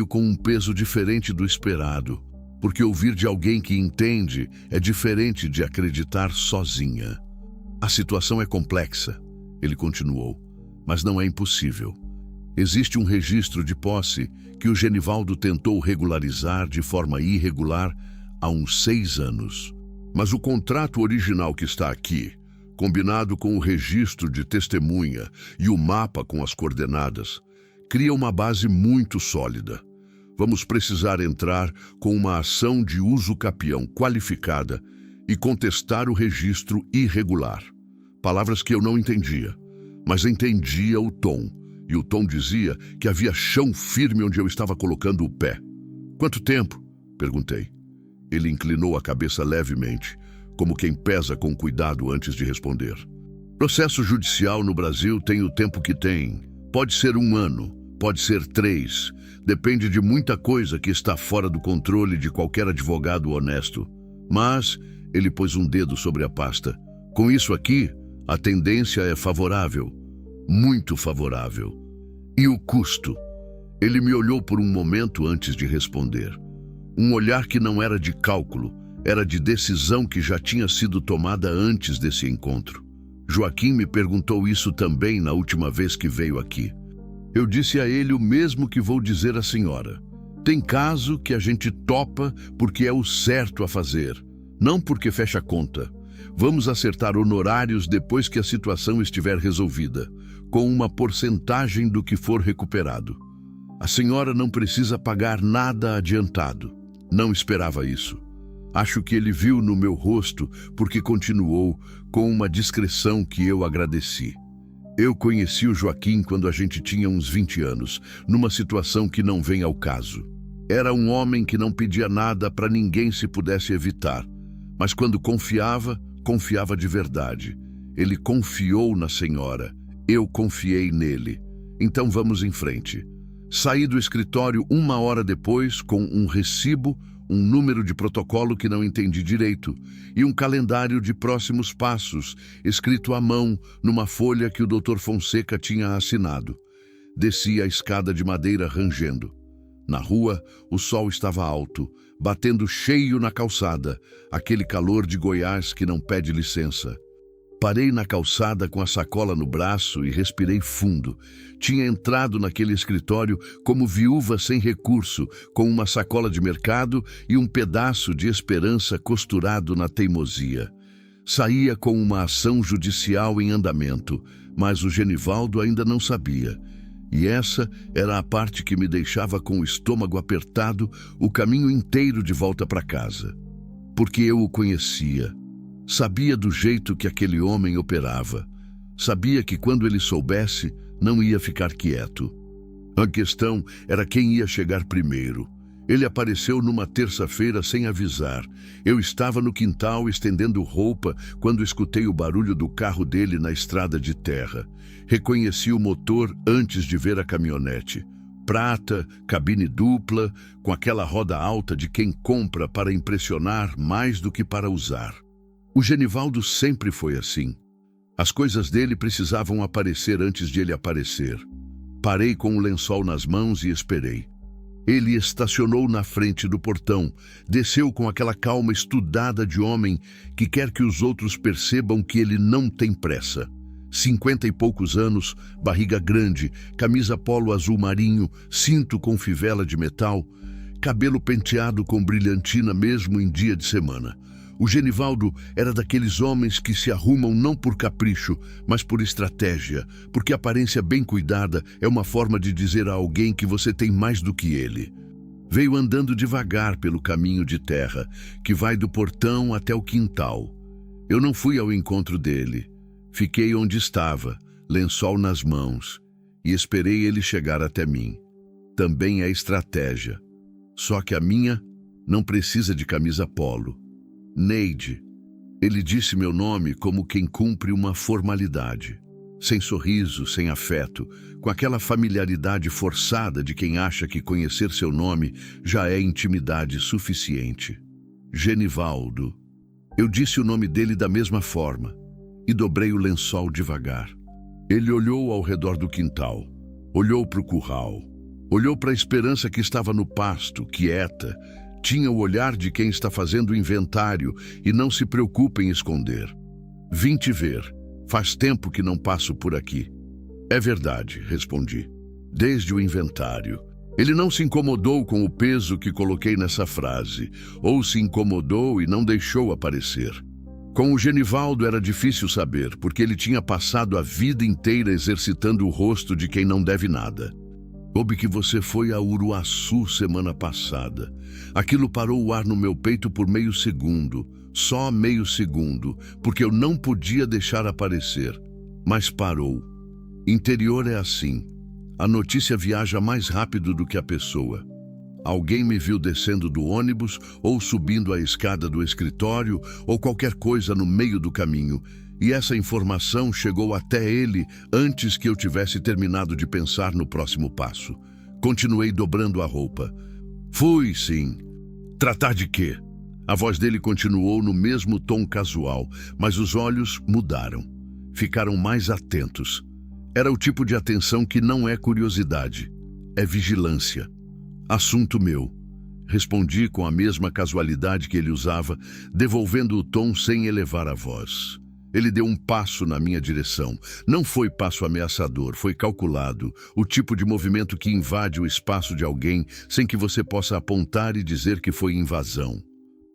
com um peso diferente do esperado, porque ouvir de alguém que entende é diferente de acreditar sozinha. A situação é complexa, ele continuou, mas não é impossível. Existe um registro de posse que o Genivaldo tentou regularizar de forma irregular há uns 6 anos. Mas o contrato original que está aqui, combinado com o registro de testemunha e o mapa com as coordenadas, cria uma base muito sólida. Vamos precisar entrar com uma ação de uso capião qualificada e contestar o registro irregular. Palavras que eu não entendia, mas entendia o tom, e o tom dizia que havia chão firme onde eu estava colocando o pé. Quanto tempo? Perguntei. Ele inclinou a cabeça levemente, como quem pesa com cuidado antes de responder. Processo judicial no Brasil tem o tempo que tem. Pode ser 1 ano, pode ser 3. Depende de muita coisa que está fora do controle de qualquer advogado honesto. Mas ele pôs um dedo sobre a pasta. Com isso aqui, a tendência é favorável, muito favorável. E o custo? Ele me olhou por um momento antes de responder. Um olhar que não era de cálculo, era de decisão que já tinha sido tomada antes desse encontro. Joaquim me perguntou isso também na última vez que veio aqui. Eu disse a ele o mesmo que vou dizer à senhora. Tem caso que a gente topa porque é o certo a fazer, não porque fecha a conta. Vamos acertar honorários depois que a situação estiver resolvida, com uma porcentagem do que for recuperado. A senhora não precisa pagar nada adiantado. Não esperava isso. Acho que ele viu no meu rosto porque continuou com uma discrição que eu agradeci. Eu conheci o Joaquim quando a gente tinha uns 20 anos, numa situação que não vem ao caso. Era um homem que não pedia nada para ninguém se pudesse evitar, mas quando confiava de verdade. Ele confiou na senhora, eu confiei nele. Então vamos em frente. Saí do escritório 1 hora depois com um recibo, um número de protocolo que não entendi direito e um calendário de próximos passos, escrito à mão numa folha que o Dr. Fonseca tinha assinado. Desci a escada de madeira rangendo. Na rua, o sol estava alto, batendo cheio na calçada, aquele calor de Goiás que não pede licença. Parei na calçada com a sacola no braço e respirei fundo. Tinha entrado naquele escritório como viúva sem recurso, com uma sacola de mercado e um pedaço de esperança costurado na teimosia. Saía com uma ação judicial em andamento, mas o Genivaldo ainda não sabia. E essa era a parte que me deixava com o estômago apertado o caminho inteiro de volta para casa. Porque eu o conhecia. Sabia do jeito que aquele homem operava. Sabia que quando ele soubesse, não ia ficar quieto. A questão era quem ia chegar primeiro. Ele apareceu numa terça-feira sem avisar. Eu estava no quintal estendendo roupa quando escutei o barulho do carro dele na estrada de terra. Reconheci o motor antes de ver a caminhonete. Prata, cabine dupla, com aquela roda alta de quem compra para impressionar mais do que para usar. O Genivaldo sempre foi assim. As coisas dele precisavam aparecer antes de ele aparecer. Parei com o lençol nas mãos e esperei. Ele estacionou na frente do portão, desceu com aquela calma estudada de homem que quer que os outros percebam que ele não tem pressa. 50 e poucos anos, barriga grande, camisa polo azul marinho, cinto com fivela de metal, cabelo penteado com brilhantina mesmo em dia de semana. O Genivaldo era daqueles homens que se arrumam não por capricho, mas por estratégia, porque aparência bem cuidada é uma forma de dizer a alguém que você tem mais do que ele. Veio andando devagar pelo caminho de terra, que vai do portão até o quintal. Eu não fui ao encontro dele. Fiquei onde estava, lençol nas mãos, e esperei ele chegar até mim. Também é estratégia. Só que a minha não precisa de camisa polo. Neide. Ele disse meu nome como quem cumpre uma formalidade. Sem sorriso, sem afeto, com aquela familiaridade forçada de quem acha que conhecer seu nome já é intimidade suficiente. Genivaldo. Eu disse o nome dele da mesma forma e dobrei o lençol devagar. Ele olhou ao redor do quintal, olhou para o curral, olhou para a Esperança que estava no pasto, quieta. Tinha o olhar de quem está fazendo o inventário e não se preocupa em esconder. Vim te ver. Faz tempo que não passo por aqui. É verdade, respondi. Desde o inventário. Ele não se incomodou com o peso que coloquei nessa frase, ou se incomodou e não deixou aparecer. Com o Genivaldo era difícil saber, porque ele tinha passado a vida inteira exercitando o rosto de quem não deve nada. Soube que você foi a Uruaçu semana passada. Aquilo parou o ar no meu peito por meio segundo, só meio segundo, porque eu não podia deixar aparecer. Mas parou. Interior é assim. A notícia viaja mais rápido do que a pessoa. Alguém me viu descendo do ônibus ou subindo a escada do escritório ou qualquer coisa no meio do caminho, e essa informação chegou até ele antes que eu tivesse terminado de pensar no próximo passo. Continuei dobrando a roupa. Fui, sim. Tratar de quê? A voz dele continuou no mesmo tom casual, mas os olhos mudaram. Ficaram mais atentos. Era o tipo de atenção que não é curiosidade, é vigilância. Assunto meu. Respondi com a mesma casualidade que ele usava, devolvendo o tom sem elevar a voz. Ele deu um passo na minha direção. Não foi passo ameaçador, foi calculado. O tipo de movimento que invade o espaço de alguém sem que você possa apontar e dizer que foi invasão.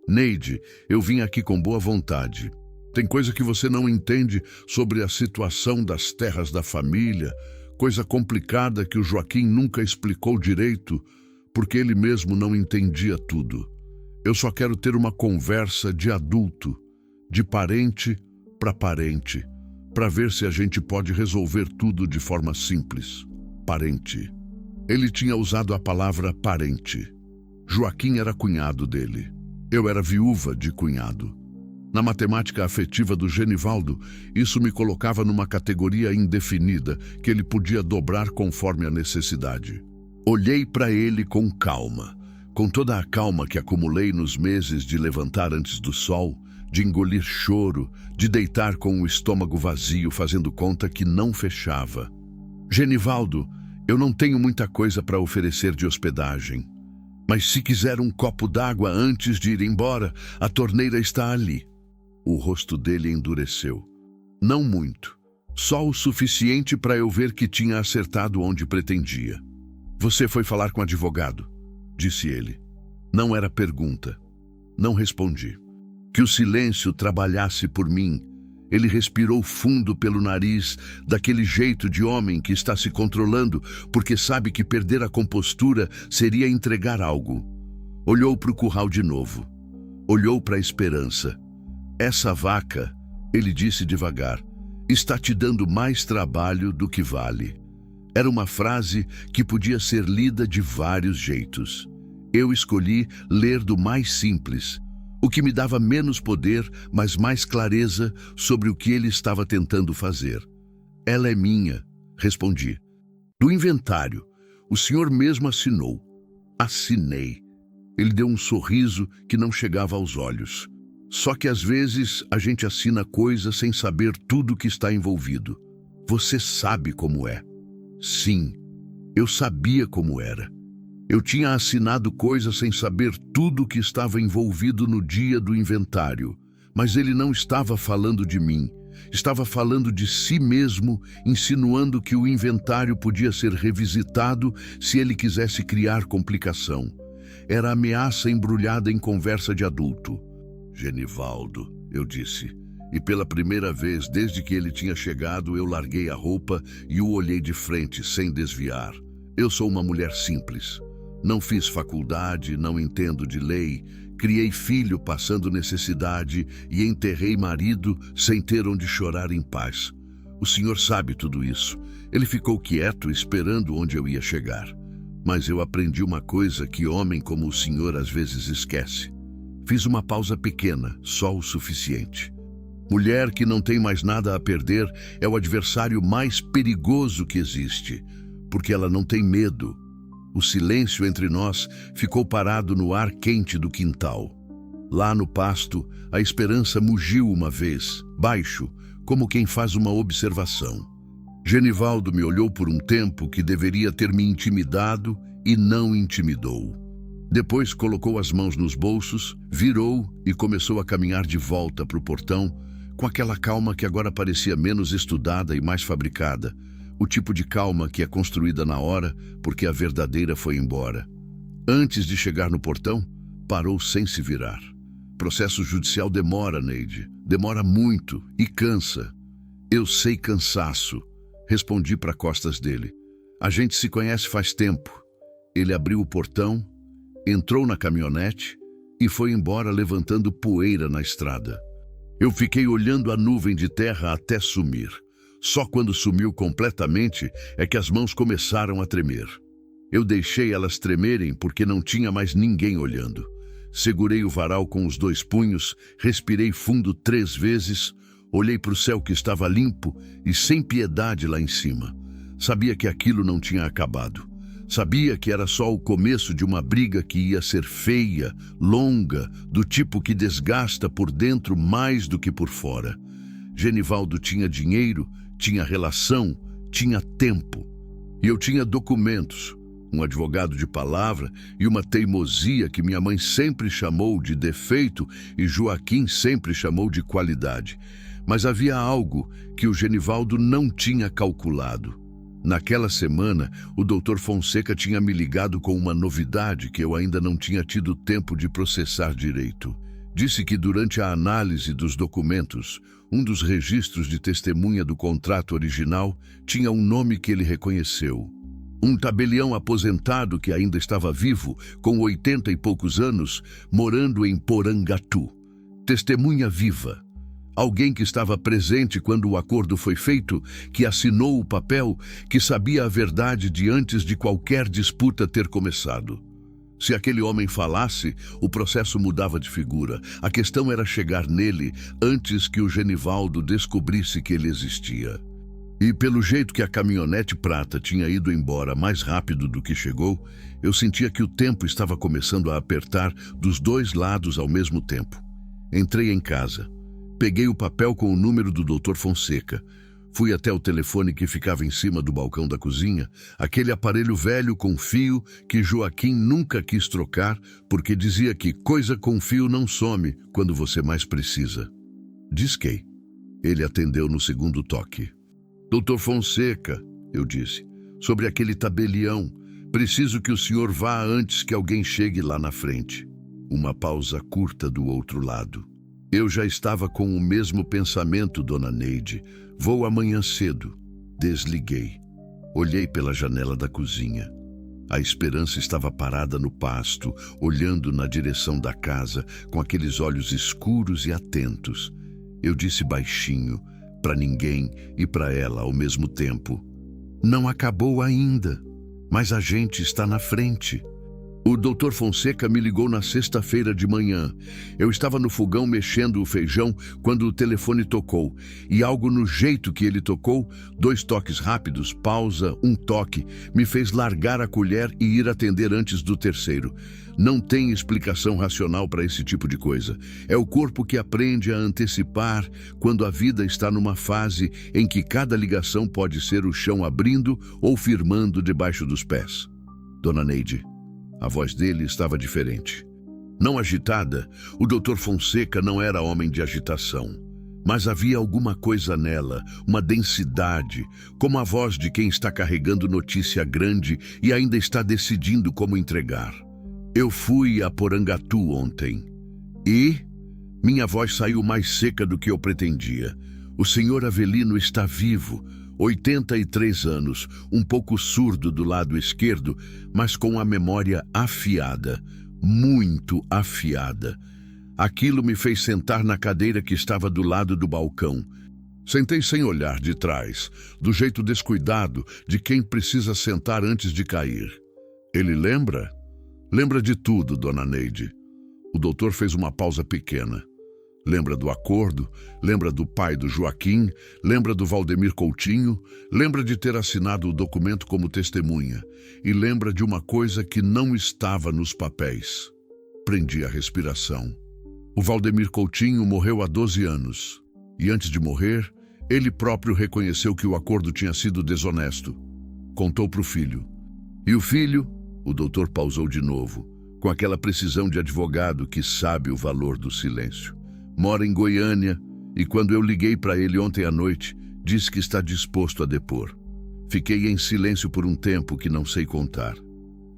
Neide, eu vim aqui com boa vontade. Tem coisa que você não entende sobre a situação das terras da família, coisa complicada que o Joaquim nunca explicou direito, porque ele mesmo não entendia tudo. Eu só quero ter uma conversa de adulto, de parente para parente, para ver se a gente pode resolver tudo de forma simples. Parente. Ele tinha usado a palavra parente. Joaquim era cunhado dele. Eu era viúva de cunhado. Na matemática afetiva do Genivaldo, isso me colocava numa categoria indefinida que ele podia dobrar conforme a necessidade. Olhei para ele com calma, com toda a calma que acumulei nos meses de levantar antes do sol, de engolir choro, de deitar com o estômago vazio fazendo conta que não fechava. Genivaldo, eu não tenho muita coisa para oferecer de hospedagem, mas se quiser um copo d'água antes de ir embora, a torneira está ali. O rosto dele endureceu. Não muito, só o suficiente para eu ver que tinha acertado onde pretendia. Você foi falar com o advogado, disse ele. Não era pergunta. Não respondi. Que o silêncio trabalhasse por mim. Ele respirou fundo pelo nariz, daquele jeito de homem que está se controlando porque sabe que perder a compostura seria entregar algo. Olhou para o curral de novo. Olhou para a Esperança. Essa vaca, ele disse devagar, está te dando mais trabalho do que vale. Era uma frase que podia ser lida de vários jeitos. Eu escolhi ler do mais simples, o que me dava menos poder, mas mais clareza sobre o que ele estava tentando fazer. Ela é minha, respondi. Do inventário, o senhor mesmo assinou. Assinei. Ele deu um sorriso que não chegava aos olhos. Só que às vezes a gente assina coisas sem saber tudo que está envolvido. Você sabe como é. Sim, eu sabia como era. Eu tinha assinado coisas sem saber tudo que estava envolvido no dia do inventário, mas ele não estava falando de mim. Estava falando de si mesmo, insinuando que o inventário podia ser revisitado se ele quisesse criar complicação. Era ameaça embrulhada em conversa de adulto. Genivaldo, eu disse. E pela primeira vez desde que ele tinha chegado, eu larguei a roupa e o olhei de frente, sem desviar. Eu sou uma mulher simples. Não fiz faculdade, não entendo de lei, criei filho passando necessidade e enterrei marido sem ter onde chorar em paz. O senhor sabe tudo isso. Ele ficou quieto, esperando onde eu ia chegar. Mas eu aprendi uma coisa que homem como o senhor às vezes esquece. Fiz uma pausa pequena, só o suficiente. Mulher que não tem mais nada a perder é o adversário mais perigoso que existe, porque ela não tem medo. O silêncio entre nós ficou parado no ar quente do quintal. Lá no pasto, a esperança mugiu uma vez, baixo, como quem faz uma observação. Genivaldo me olhou por um tempo que deveria ter me intimidado e não intimidou. Depois colocou as mãos nos bolsos, virou e começou a caminhar de volta para o portão, com aquela calma que agora parecia menos estudada e mais fabricada. O tipo de calma que é construída na hora, porque a verdadeira foi embora. Antes de chegar no portão, parou sem se virar. Processo judicial demora, Neide. Demora muito e cansa. Eu sei cansaço, respondi para costas dele. A gente se conhece faz tempo. Ele abriu o portão, entrou na caminhonete e foi embora levantando poeira na estrada. Eu fiquei olhando a nuvem de terra até sumir. Só quando sumiu completamente é que as mãos começaram a tremer. Eu deixei elas tremerem porque não tinha mais ninguém olhando. Segurei o varal com os 2 punhos, respirei fundo 3 vezes, olhei para o céu que estava limpo e sem piedade lá em cima. Sabia que aquilo não tinha acabado. Sabia que era só o começo de uma briga que ia ser feia, longa, do tipo que desgasta por dentro mais do que por fora. Genivaldo tinha dinheiro, tinha relação, tinha tempo. E eu tinha documentos, um advogado de palavra e uma teimosia que minha mãe sempre chamou de defeito e Joaquim sempre chamou de qualidade. Mas havia algo que o Genivaldo não tinha calculado. Naquela semana, o Dr. Fonseca tinha me ligado com uma novidade que eu ainda não tinha tido tempo de processar direito. Disse que durante a análise dos documentos, um dos registros de testemunha do contrato original tinha um nome que ele reconheceu. Um tabelião aposentado que ainda estava vivo, com 80 e poucos anos, morando em Porangatu. Testemunha viva. Alguém que estava presente quando o acordo foi feito, que assinou o papel, que sabia a verdade de antes de qualquer disputa ter começado. Se aquele homem falasse, o processo mudava de figura. A questão era chegar nele antes que o Genivaldo descobrisse que ele existia. E pelo jeito que a caminhonete prata tinha ido embora mais rápido do que chegou, eu sentia que o tempo estava começando a apertar dos 2 lados ao mesmo tempo. Entrei em casa. Peguei o papel com o número do Dr. Fonseca. Fui até o telefone que ficava em cima do balcão da cozinha, aquele aparelho velho com fio que Joaquim nunca quis trocar, porque dizia que coisa com fio não some quando você mais precisa. Disquei. Ele atendeu no segundo toque. Dr. Fonseca, eu disse, sobre aquele tabelião, preciso que o senhor vá antes que alguém chegue lá na frente. Uma pausa curta do outro lado. Eu já estava com o mesmo pensamento, dona Neide. Vou amanhã cedo. Desliguei. Olhei pela janela da cozinha. A esperança estava parada no pasto, olhando na direção da casa, com aqueles olhos escuros e atentos. Eu disse baixinho, para ninguém e para ela ao mesmo tempo. Não acabou ainda, mas a gente está na frente. O Dr. Fonseca me ligou na sexta-feira de manhã. Eu estava no fogão mexendo o feijão quando o telefone tocou. E algo no jeito que ele tocou, 2 toques rápidos, pausa, um toque, me fez largar a colher e ir atender antes do terceiro. Não tem explicação racional para esse tipo de coisa. É o corpo que aprende a antecipar quando a vida está numa fase em que cada ligação pode ser o chão abrindo ou firmando debaixo dos pés. Dona Neide. A voz dele estava diferente. Não agitada, o Dr. Fonseca não era homem de agitação. Mas havia alguma coisa nela, uma densidade, como a voz de quem está carregando notícia grande e ainda está decidindo como entregar. Eu fui a Porangatu ontem e minha voz saiu mais seca do que eu pretendia. O senhor Avelino está vivo, 83 anos, um pouco surdo do lado esquerdo, mas com a memória afiada, muito afiada. Aquilo me fez sentar na cadeira que estava do lado do balcão. Sentei sem olhar de trás, do jeito descuidado de quem precisa sentar antes de cair. Ele lembra? Lembra de tudo, dona Neide. O doutor fez uma pausa pequena. Lembra do acordo, lembra do pai do Joaquim, lembra do Valdemir Coutinho, lembra de ter assinado o documento como testemunha e lembra de uma coisa que não estava nos papéis. Prendi a respiração. O Valdemir Coutinho morreu há 12 anos e antes de morrer, ele próprio reconheceu que o acordo tinha sido desonesto. Contou para o filho. E o filho, o doutor pausou de novo, com aquela precisão de advogado que sabe o valor do silêncio. Mora em Goiânia e quando eu liguei para ele ontem à noite, disse que está disposto a depor. Fiquei em silêncio por um tempo que não sei contar.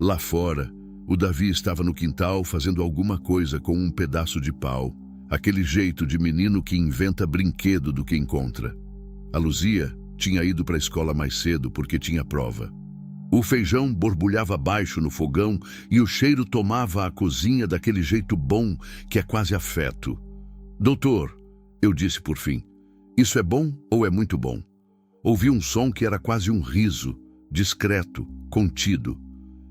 Lá fora, o Davi estava no quintal fazendo alguma coisa com um pedaço de pau, aquele jeito de menino que inventa brinquedo do que encontra. A Luzia tinha ido para a escola mais cedo porque tinha prova. O feijão borbulhava baixo no fogão e o cheiro tomava a cozinha daquele jeito bom que é quase afeto. Doutor, eu disse por fim, isso é bom ou é muito bom? Ouvi um som que era quase um riso, discreto, contido.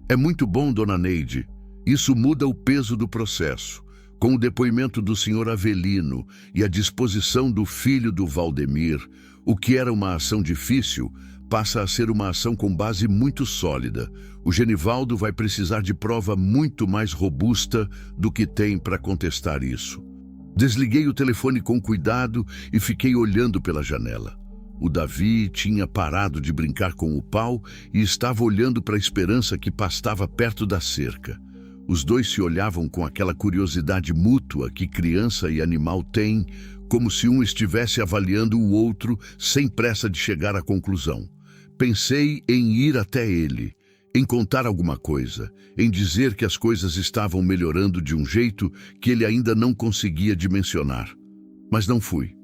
É muito bom, dona Neide. Isso muda o peso do processo. Com o depoimento do senhor Avelino e a disposição do filho do Valdemir, o que era uma ação difícil passa a ser uma ação com base muito sólida. O Genivaldo vai precisar de prova muito mais robusta do que tem para contestar isso. Desliguei o telefone com cuidado e fiquei olhando pela janela. O Davi tinha parado de brincar com o pau e estava olhando para a esperança que pastava perto da cerca. Os dois se olhavam com aquela curiosidade mútua que criança e animal têm, como se um estivesse avaliando o outro sem pressa de chegar à conclusão. Pensei em ir até ele, em contar alguma coisa, em dizer que as coisas estavam melhorando de um jeito que ele ainda não conseguia dimensionar. Mas não fui.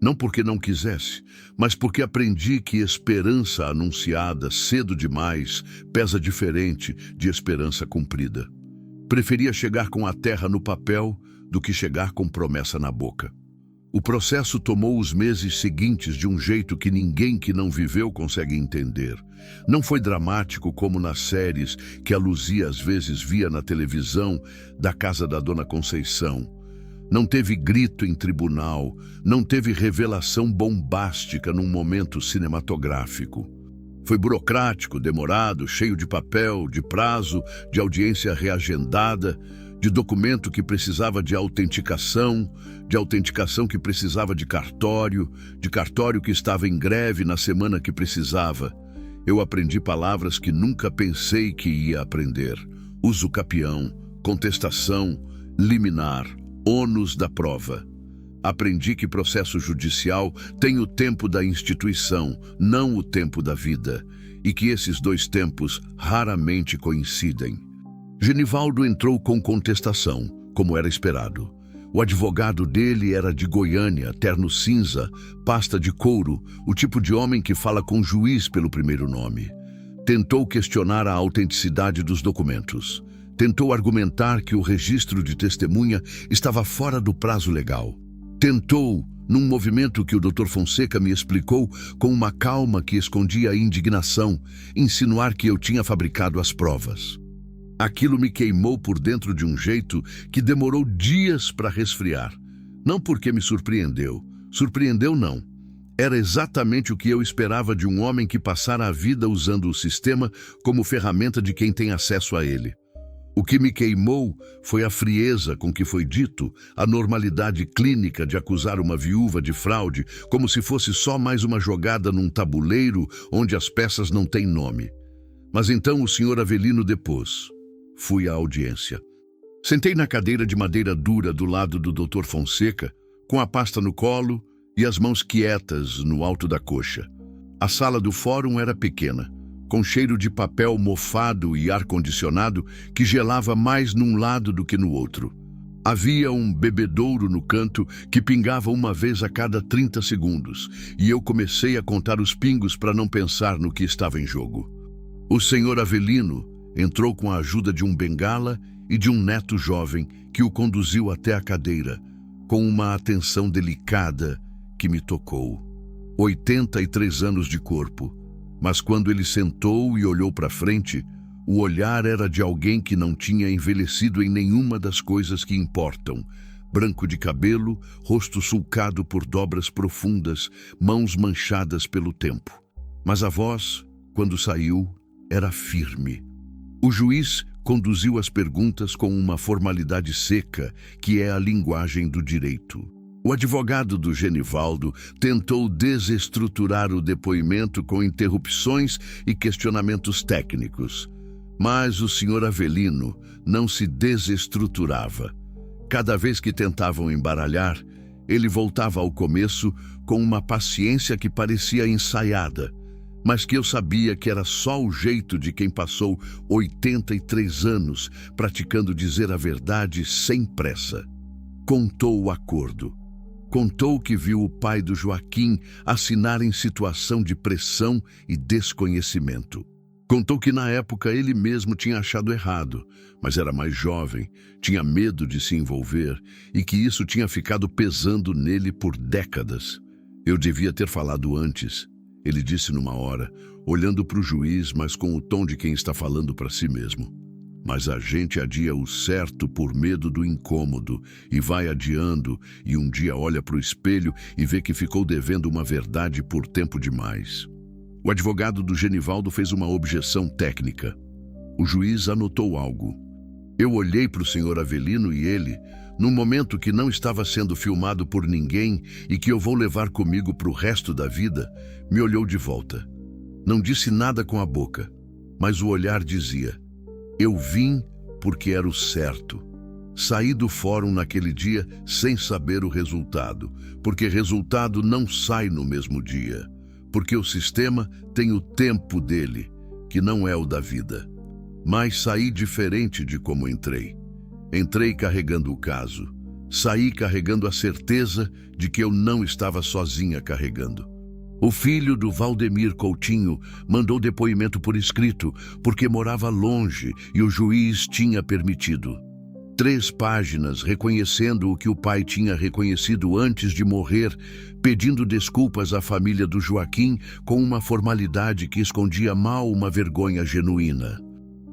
Não porque não quisesse, mas porque aprendi que esperança anunciada cedo demais pesa diferente de esperança cumprida. Preferia chegar com a terra no papel do que chegar com promessa na boca. O processo tomou os meses seguintes de um jeito que ninguém que não viveu consegue entender. Não foi dramático como nas séries que a Luzia às vezes via na televisão da casa da Dona Conceição. Não teve grito em tribunal, não teve revelação bombástica num momento cinematográfico. Foi burocrático, demorado, cheio de papel, de prazo, de audiência reagendada, de documento que precisava de autenticação que precisava de cartório que estava em greve na semana que precisava. Eu aprendi palavras que nunca pensei que ia aprender. Uso capião, contestação, liminar, ônus da prova. Aprendi que processo judicial tem o tempo da instituição, não o tempo da vida, e que esses dois tempos raramente coincidem. Genivaldo entrou com contestação, como era esperado. O advogado dele era de Goiânia, terno cinza, pasta de couro, o tipo de homem que fala com o juiz pelo primeiro nome. Tentou questionar a autenticidade dos documentos. Tentou argumentar que o registro de testemunha estava fora do prazo legal. Tentou, num movimento que o Dr. Fonseca me explicou com uma calma que escondia a indignação, insinuar que eu tinha fabricado as provas. Aquilo me queimou por dentro de um jeito que demorou dias para resfriar. Não porque me surpreendeu. Surpreendeu não. Era exatamente o que eu esperava de um homem que passara a vida usando o sistema como ferramenta de quem tem acesso a ele. O que me queimou foi a frieza com que foi dito, a normalidade clínica de acusar uma viúva de fraude como se fosse só mais uma jogada num tabuleiro onde as peças não têm nome. Mas então o senhor Avelino depôs. Fui à audiência. Sentei na cadeira de madeira dura do lado do Dr. Fonseca, com a pasta no colo e as mãos quietas no alto da coxa. A sala do fórum era pequena, com cheiro de papel mofado e ar-condicionado que gelava mais num lado do que no outro. Havia um bebedouro no canto que pingava uma vez a cada 30 segundos, e eu comecei a contar os pingos para não pensar no que estava em jogo. O senhor Avelino entrou com a ajuda de um bengala e de um neto jovem que o conduziu até a cadeira, com uma atenção delicada que me tocou. 83 anos de corpo, mas quando ele sentou e olhou para frente, o olhar era de alguém que não tinha envelhecido em nenhuma das coisas que importam. Branco de cabelo, rosto sulcado por dobras profundas, mãos manchadas pelo tempo. Mas a voz, quando saiu, era firme. O juiz conduziu as perguntas com uma formalidade seca, que é a linguagem do direito. O advogado do Genivaldo tentou desestruturar o depoimento com interrupções e questionamentos técnicos. Mas o senhor Avelino não se desestruturava. Cada vez que tentavam embaralhar, ele voltava ao começo com uma paciência que parecia ensaiada, mas que eu sabia que era só o jeito de quem passou 83 anos praticando dizer a verdade sem pressa. Contou o acordo. Contou que viu o pai do Joaquim assinar em situação de pressão e desconhecimento. Contou que na época ele mesmo tinha achado errado, mas era mais jovem, tinha medo de se envolver e que isso tinha ficado pesando nele por décadas. Eu devia ter falado antes, ele disse numa hora, olhando para o juiz, mas com o tom de quem está falando para si mesmo. Mas a gente adia o certo por medo do incômodo e vai adiando e um dia olha para o espelho e vê que ficou devendo uma verdade por tempo demais. O advogado do Genivaldo fez uma objeção técnica. O juiz anotou algo. Eu olhei para o senhor Avelino e ele, num momento que não estava sendo filmado por ninguém e que eu vou levar comigo para o resto da vida, me olhou de volta. Não disse nada com a boca, mas o olhar dizia: eu vim porque era o certo. Saí do fórum naquele dia sem saber o resultado, porque resultado não sai no mesmo dia. Porque o sistema tem o tempo dele, que não é o da vida. Mas saí diferente de como entrei. Entrei carregando o caso. Saí carregando a certeza de que eu não estava sozinha carregando. O filho do Valdemir Coutinho mandou depoimento por escrito, porque morava longe e o juiz tinha permitido. 3 páginas reconhecendo o que o pai tinha reconhecido antes de morrer, pedindo desculpas à família do Joaquim com uma formalidade que escondia mal uma vergonha genuína.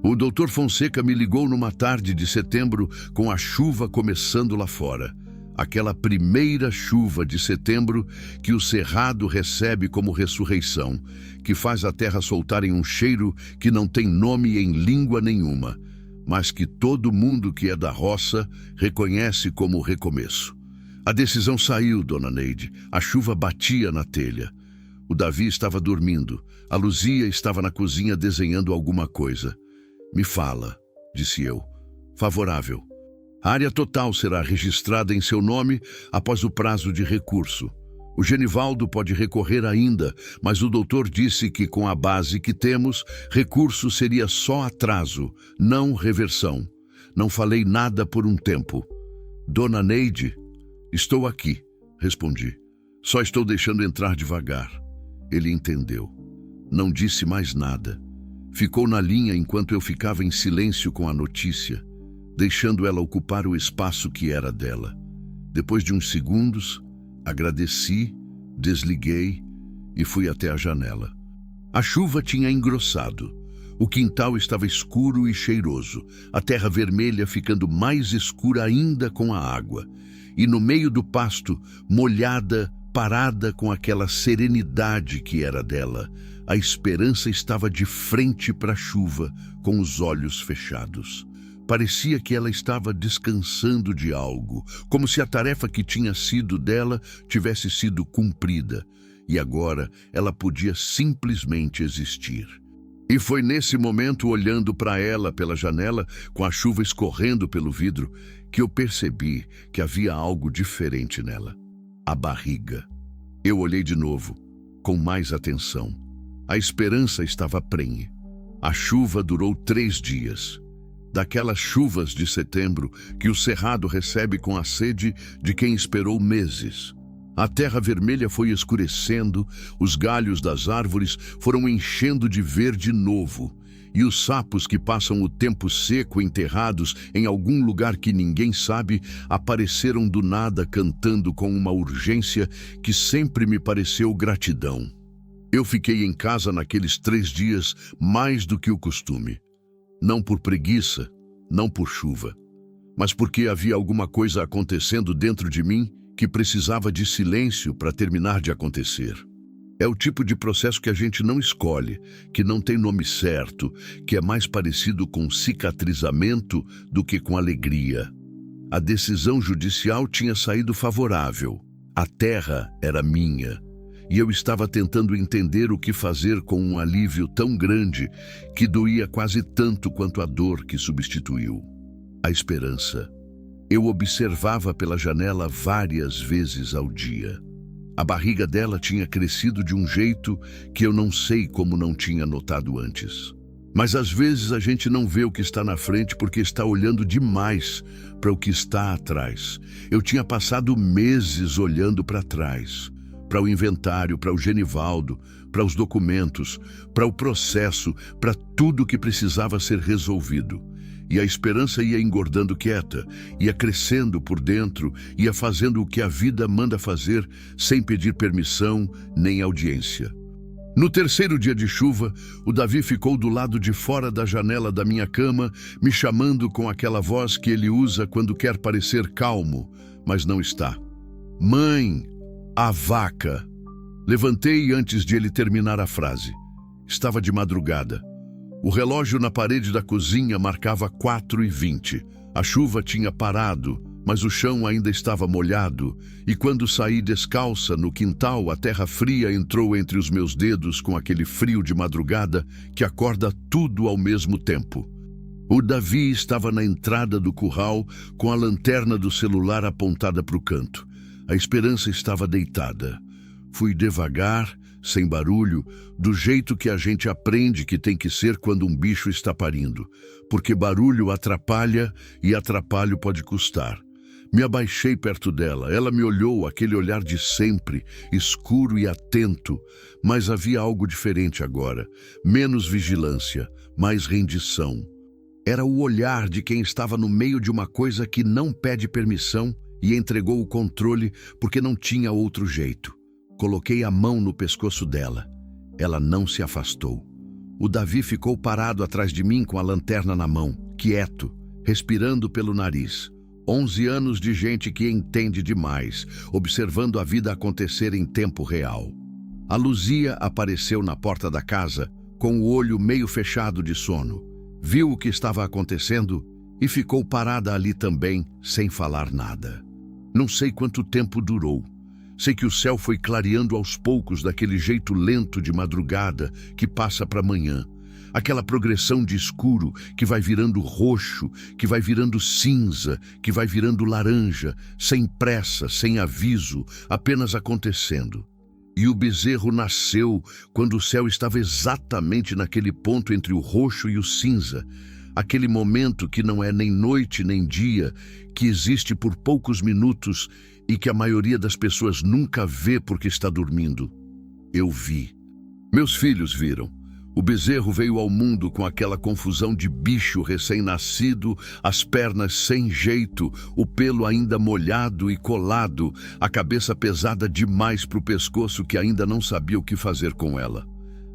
O Dr. Fonseca me ligou numa tarde de setembro com a chuva começando lá fora. Aquela primeira chuva de setembro que o cerrado recebe como ressurreição, que faz a terra soltar em um cheiro que não tem nome em língua nenhuma, mas que todo mundo que é da roça reconhece como recomeço. A decisão saiu, dona Neide. A chuva batia na telha. O Davi estava dormindo. A Luzia estava na cozinha desenhando alguma coisa. Me fala, disse eu. Favorável. A área total será registrada em seu nome após o prazo de recurso. O Genivaldo pode recorrer ainda, mas o doutor disse que com a base que temos, recurso seria só atraso, não reversão. Não falei nada por um tempo. Dona Neide, estou aqui, respondi. Só estou deixando entrar devagar. Ele entendeu. Não disse mais nada. Ficou na linha enquanto eu ficava em silêncio com a notícia, deixando ela ocupar o espaço que era dela. Depois de uns segundos, agradeci, desliguei e fui até a janela. A chuva tinha engrossado. O quintal estava escuro e cheiroso, a terra vermelha ficando mais escura ainda com a água. E no meio do pasto, molhada, parada com aquela serenidade que era dela, a esperança estava de frente para a chuva, com os olhos fechados. Parecia que ela estava descansando de algo, como se a tarefa que tinha sido dela tivesse sido cumprida, e agora ela podia simplesmente existir. E foi nesse momento, olhando para ela pela janela, com a chuva escorrendo pelo vidro, que eu percebi que havia algo diferente nela. A barriga. Eu olhei de novo, com mais atenção. A esperança estava prenhe. A chuva durou 3 dias. Daquelas chuvas de setembro que o cerrado recebe com a sede de quem esperou meses. A terra vermelha foi escurecendo, os galhos das árvores foram enchendo de verde novo, e os sapos que passam o tempo seco enterrados em algum lugar que ninguém sabe, apareceram do nada cantando com uma urgência que sempre me pareceu gratidão. Eu fiquei em casa naqueles 3 dias mais do que o costume. Não por preguiça, não por chuva, mas porque havia alguma coisa acontecendo dentro de mim que precisava de silêncio para terminar de acontecer. É o tipo de processo que a gente não escolhe, que não tem nome certo, que é mais parecido com cicatrizamento do que com alegria. A decisão judicial tinha saído favorável. A terra era minha. E eu estava tentando entender o que fazer com um alívio tão grande que doía quase tanto quanto a dor que substituiu. A esperança. Eu observava pela janela várias vezes ao dia. A barriga dela tinha crescido de um jeito que eu não sei como não tinha notado antes. Mas às vezes a gente não vê o que está na frente porque está olhando demais para o que está atrás. Eu tinha passado meses olhando para trás, para o inventário, para o Genivaldo, para os documentos, para o processo, para tudo que precisava ser resolvido. E a esperança ia engordando quieta, ia crescendo por dentro, ia fazendo o que a vida manda fazer, sem pedir permissão nem audiência. No 3º dia de chuva, o Davi ficou do lado de fora da janela da minha cama, me chamando com aquela voz que ele usa quando quer parecer calmo, mas não está. Mãe, a vaca. Levantei antes de ele terminar a frase. Estava de madrugada. O relógio na parede da cozinha marcava 4h20. A chuva tinha parado, mas o chão ainda estava molhado, e quando saí descalça no quintal, a terra fria entrou entre os meus dedos com aquele frio de madrugada que acorda tudo ao mesmo tempo. O Davi estava na entrada do curral com a lanterna do celular apontada para o canto. A esperança estava deitada. Fui devagar, sem barulho, do jeito que a gente aprende que tem que ser quando um bicho está parindo, porque barulho atrapalha e atrapalho pode custar. Me abaixei perto dela, ela me olhou, aquele olhar de sempre, escuro e atento, mas havia algo diferente agora, menos vigilância, mais rendição. Era o olhar de quem estava no meio de uma coisa que não pede permissão e entregou o controle porque não tinha outro jeito. Coloquei a mão no pescoço dela. Ela não se afastou. O Davi ficou parado atrás de mim com a lanterna na mão, quieto, respirando pelo nariz. 11 anos de gente que entende demais, observando a vida acontecer em tempo real. A Luzia apareceu na porta da casa, com o olho meio fechado de sono. Viu o que estava acontecendo e ficou parada ali também, sem falar nada. Não sei quanto tempo durou. Sei que o céu foi clareando aos poucos daquele jeito lento de madrugada que passa para amanhã. Aquela progressão de escuro que vai virando roxo, que vai virando cinza, que vai virando laranja, sem pressa, sem aviso, apenas acontecendo. E o bezerro nasceu quando o céu estava exatamente naquele ponto entre o roxo e o cinza. Aquele momento que não é nem noite nem dia, que existe por poucos minutos e que a maioria das pessoas nunca vê porque está dormindo. Eu vi. Meus filhos viram. O bezerro veio ao mundo com aquela confusão de bicho recém-nascido, as pernas sem jeito, o pelo ainda molhado e colado, a cabeça pesada demais para o pescoço que ainda não sabia o que fazer com ela.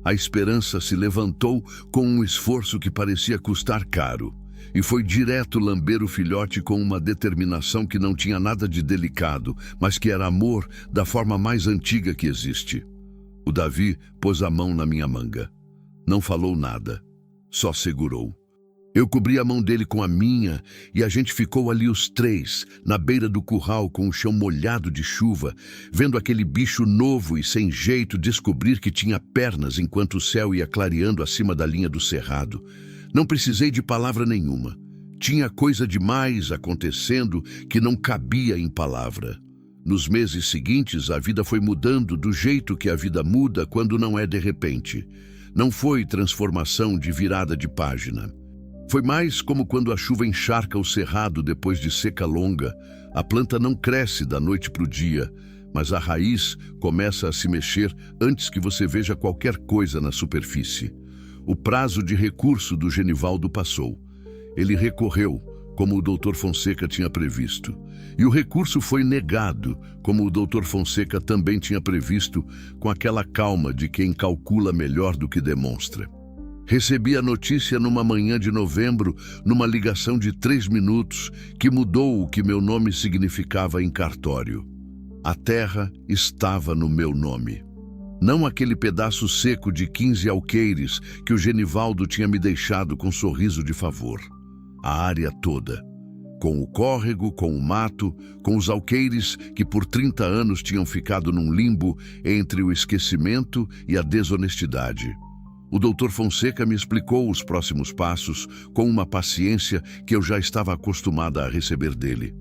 A esperança se levantou com um esforço que parecia custar caro. E foi direto lamber o filhote com uma determinação que não tinha nada de delicado, mas que era amor da forma mais antiga que existe. O Davi pôs a mão na minha manga. Não falou nada, só segurou. Eu cobri a mão dele com a minha e a gente ficou ali os 3, na beira do curral com o chão molhado de chuva, vendo aquele bicho novo e sem jeito descobrir que tinha pernas enquanto o céu ia clareando acima da linha do cerrado. Não precisei de palavra nenhuma. Tinha coisa demais acontecendo que não cabia em palavra. Nos meses seguintes, a vida foi mudando do jeito que a vida muda quando não é de repente. Não foi transformação de virada de página. Foi mais como quando a chuva encharca o cerrado depois de seca longa. A planta não cresce da noite para o dia, mas a raiz começa a se mexer antes que você veja qualquer coisa na superfície. O prazo de recurso do Genivaldo passou. Ele recorreu, como o Dr. Fonseca tinha previsto. E o recurso foi negado, como o Dr. Fonseca também tinha previsto, com aquela calma de quem calcula melhor do que demonstra. Recebi a notícia numa manhã de novembro, numa ligação de 3 minutos, que mudou o que meu nome significava em cartório. A terra estava no meu nome. Não aquele pedaço seco de 15 alqueires que o Genivaldo tinha me deixado com sorriso de favor. A área toda. Com o córrego, com o mato, com os alqueires que por 30 anos tinham ficado num limbo entre o esquecimento e a desonestidade. O Dr. Fonseca me explicou os próximos passos com uma paciência que eu já estava acostumada a receber dele.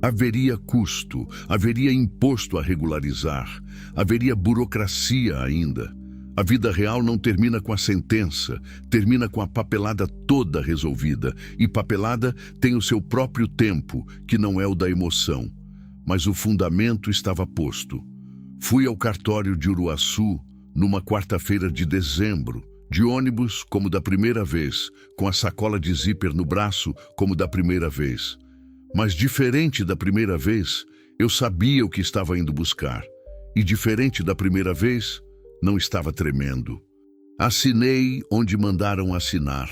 Haveria custo, haveria imposto a regularizar, haveria burocracia ainda. A vida real não termina com a sentença, termina com a papelada toda resolvida. E papelada tem o seu próprio tempo, que não é o da emoção. Mas o fundamento estava posto. Fui ao cartório de Uruaçu numa quarta-feira de dezembro, de ônibus como da primeira vez, com a sacola de zíper no braço como da primeira vez. Mas diferente da primeira vez, eu sabia o que estava indo buscar. E diferente da primeira vez, não estava tremendo. Assinei onde mandaram assinar.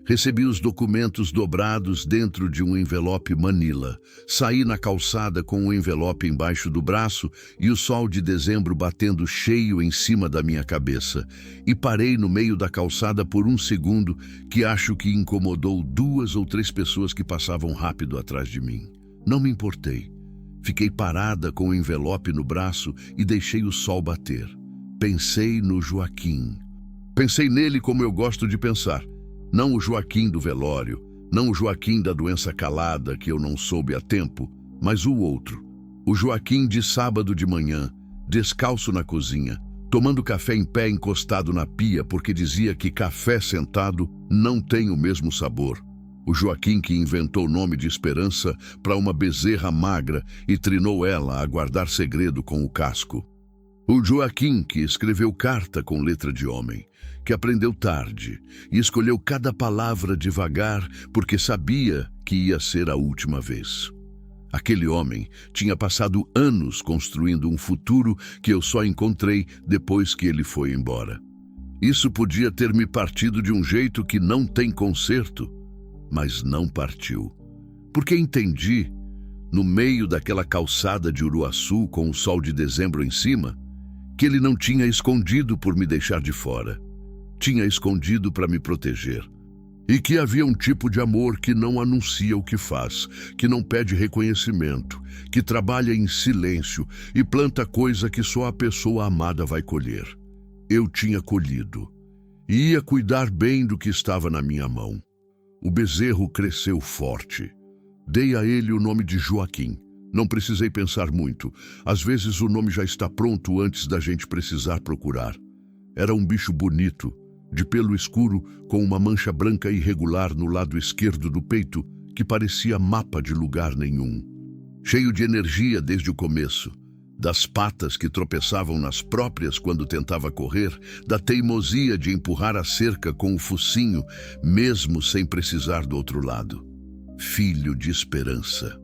Recebi os documentos dobrados dentro de um envelope Manila. Saí na calçada com o envelope embaixo do braço e o sol de dezembro batendo cheio em cima da minha cabeça. E parei no meio da calçada por um segundo, que acho que incomodou 2 ou 3 pessoas que passavam rápido atrás de mim. Não me importei. Fiquei parada com o envelope no braço e deixei o sol bater. Pensei no Joaquim. Pensei nele como eu gosto de pensar. Não o Joaquim do velório, não o Joaquim da doença calada que eu não soube a tempo, mas o outro. O Joaquim de sábado de manhã, descalço na cozinha, tomando café em pé encostado na pia porque dizia que café sentado não tem o mesmo sabor. O Joaquim que inventou o nome de Esperança para uma bezerra magra e trinou ela a guardar segredo com o casco. O Joaquim que escreveu carta com letra de homem, que aprendeu tarde e escolheu cada palavra devagar porque sabia que ia ser a última vez. Aquele homem tinha passado anos construindo um futuro que eu só encontrei depois que ele foi embora. Isso podia ter me partido de um jeito que não tem conserto, mas não partiu. Porque entendi, no meio daquela calçada de Uruaçu com o sol de dezembro em cima, que ele não tinha escondido por me deixar de fora. Tinha escondido para me proteger. E que havia um tipo de amor que não anuncia o que faz, que não pede reconhecimento, que trabalha em silêncio e planta coisa que só a pessoa amada vai colher. Eu tinha colhido. E ia cuidar bem do que estava na minha mão. O bezerro cresceu forte. Dei a ele o nome de Joaquim. Não precisei pensar muito. Às vezes o nome já está pronto antes da gente precisar procurar. Era um bicho bonito, de pelo escuro, com uma mancha branca irregular no lado esquerdo do peito, que parecia mapa de lugar nenhum. Cheio de energia desde o começo. Das patas que tropeçavam nas próprias quando tentava correr, da teimosia de empurrar a cerca com o focinho, mesmo sem precisar do outro lado. Filho de Esperança.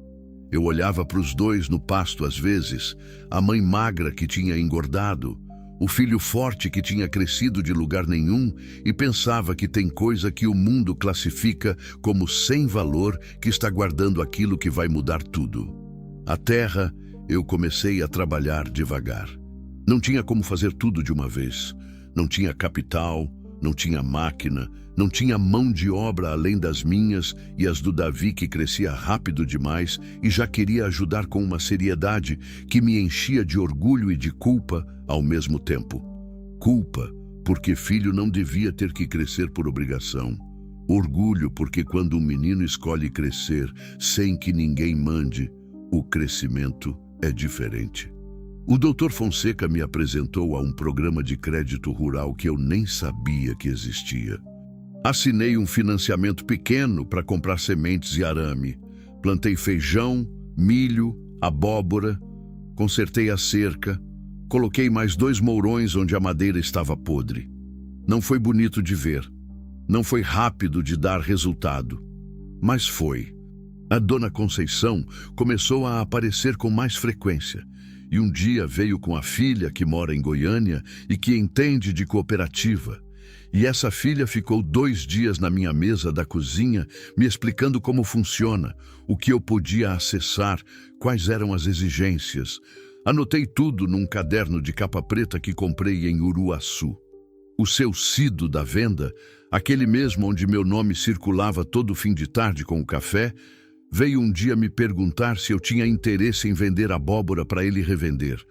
Eu olhava para os dois no pasto às vezes, a mãe magra que tinha engordado, o filho forte que tinha crescido de lugar nenhum e pensava que tem coisa que o mundo classifica como sem valor que está guardando aquilo que vai mudar tudo. A terra, eu comecei a trabalhar devagar. Não tinha como fazer tudo de uma vez. Não tinha capital, não tinha máquina, não tinha mão de obra além das minhas e as do Davi que crescia rápido demais e já queria ajudar com uma seriedade que me enchia de orgulho e de culpa ao mesmo tempo. Culpa, porque filho não devia ter que crescer por obrigação. Orgulho, porque quando um menino escolhe crescer sem que ninguém mande, o crescimento é diferente. O Dr. Fonseca me apresentou a um programa de crédito rural que eu nem sabia que existia. Assinei um financiamento pequeno para comprar sementes e arame. Plantei feijão, milho, abóbora, consertei a cerca, coloquei mais 2 mourões onde a madeira estava podre. Não foi bonito de ver, não foi rápido de dar resultado, mas foi. A dona Conceição começou a aparecer com mais frequência e um dia veio com a filha que mora em Goiânia e que entende de cooperativa. E essa filha ficou 2 dias na minha mesa da cozinha me explicando como funciona, o que eu podia acessar, quais eram as exigências. Anotei tudo num caderno de capa preta que comprei em Uruaçu. O seu Cido da venda, aquele mesmo onde meu nome circulava todo fim de tarde com o café, veio um dia me perguntar se eu tinha interesse em vender abóbora para ele revender.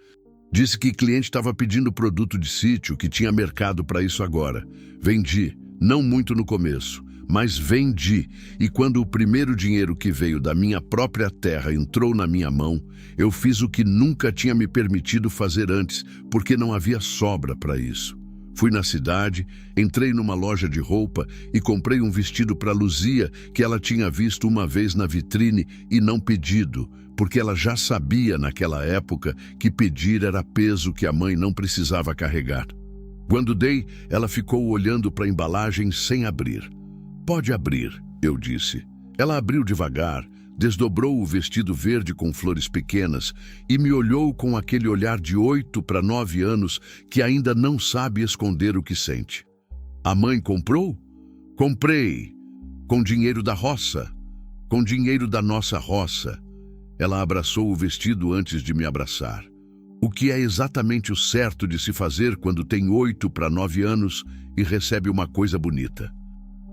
Disse que cliente estava pedindo produto de sítio, que tinha mercado para isso agora. Vendi, não muito no começo, mas vendi. E quando o primeiro dinheiro que veio da minha própria terra entrou na minha mão, eu fiz o que nunca tinha me permitido fazer antes, porque não havia sobra para isso. Fui na cidade, entrei numa loja de roupa e comprei um vestido para Luzia que ela tinha visto uma vez na vitrine e não pedido, porque ela já sabia naquela época que pedir era peso que a mãe não precisava carregar. Quando dei, ela ficou olhando para a embalagem sem abrir. "Pode abrir", eu disse. Ela abriu devagar, desdobrou o vestido verde com flores pequenas e me olhou com aquele olhar de 8 para 9 anos que ainda não sabe esconder o que sente. "A mãe comprou?" "Comprei. Com dinheiro da roça. Com dinheiro da nossa roça." Ela abraçou o vestido antes de me abraçar. O que é exatamente o certo de se fazer quando tem 8 para 9 anos e recebe uma coisa bonita.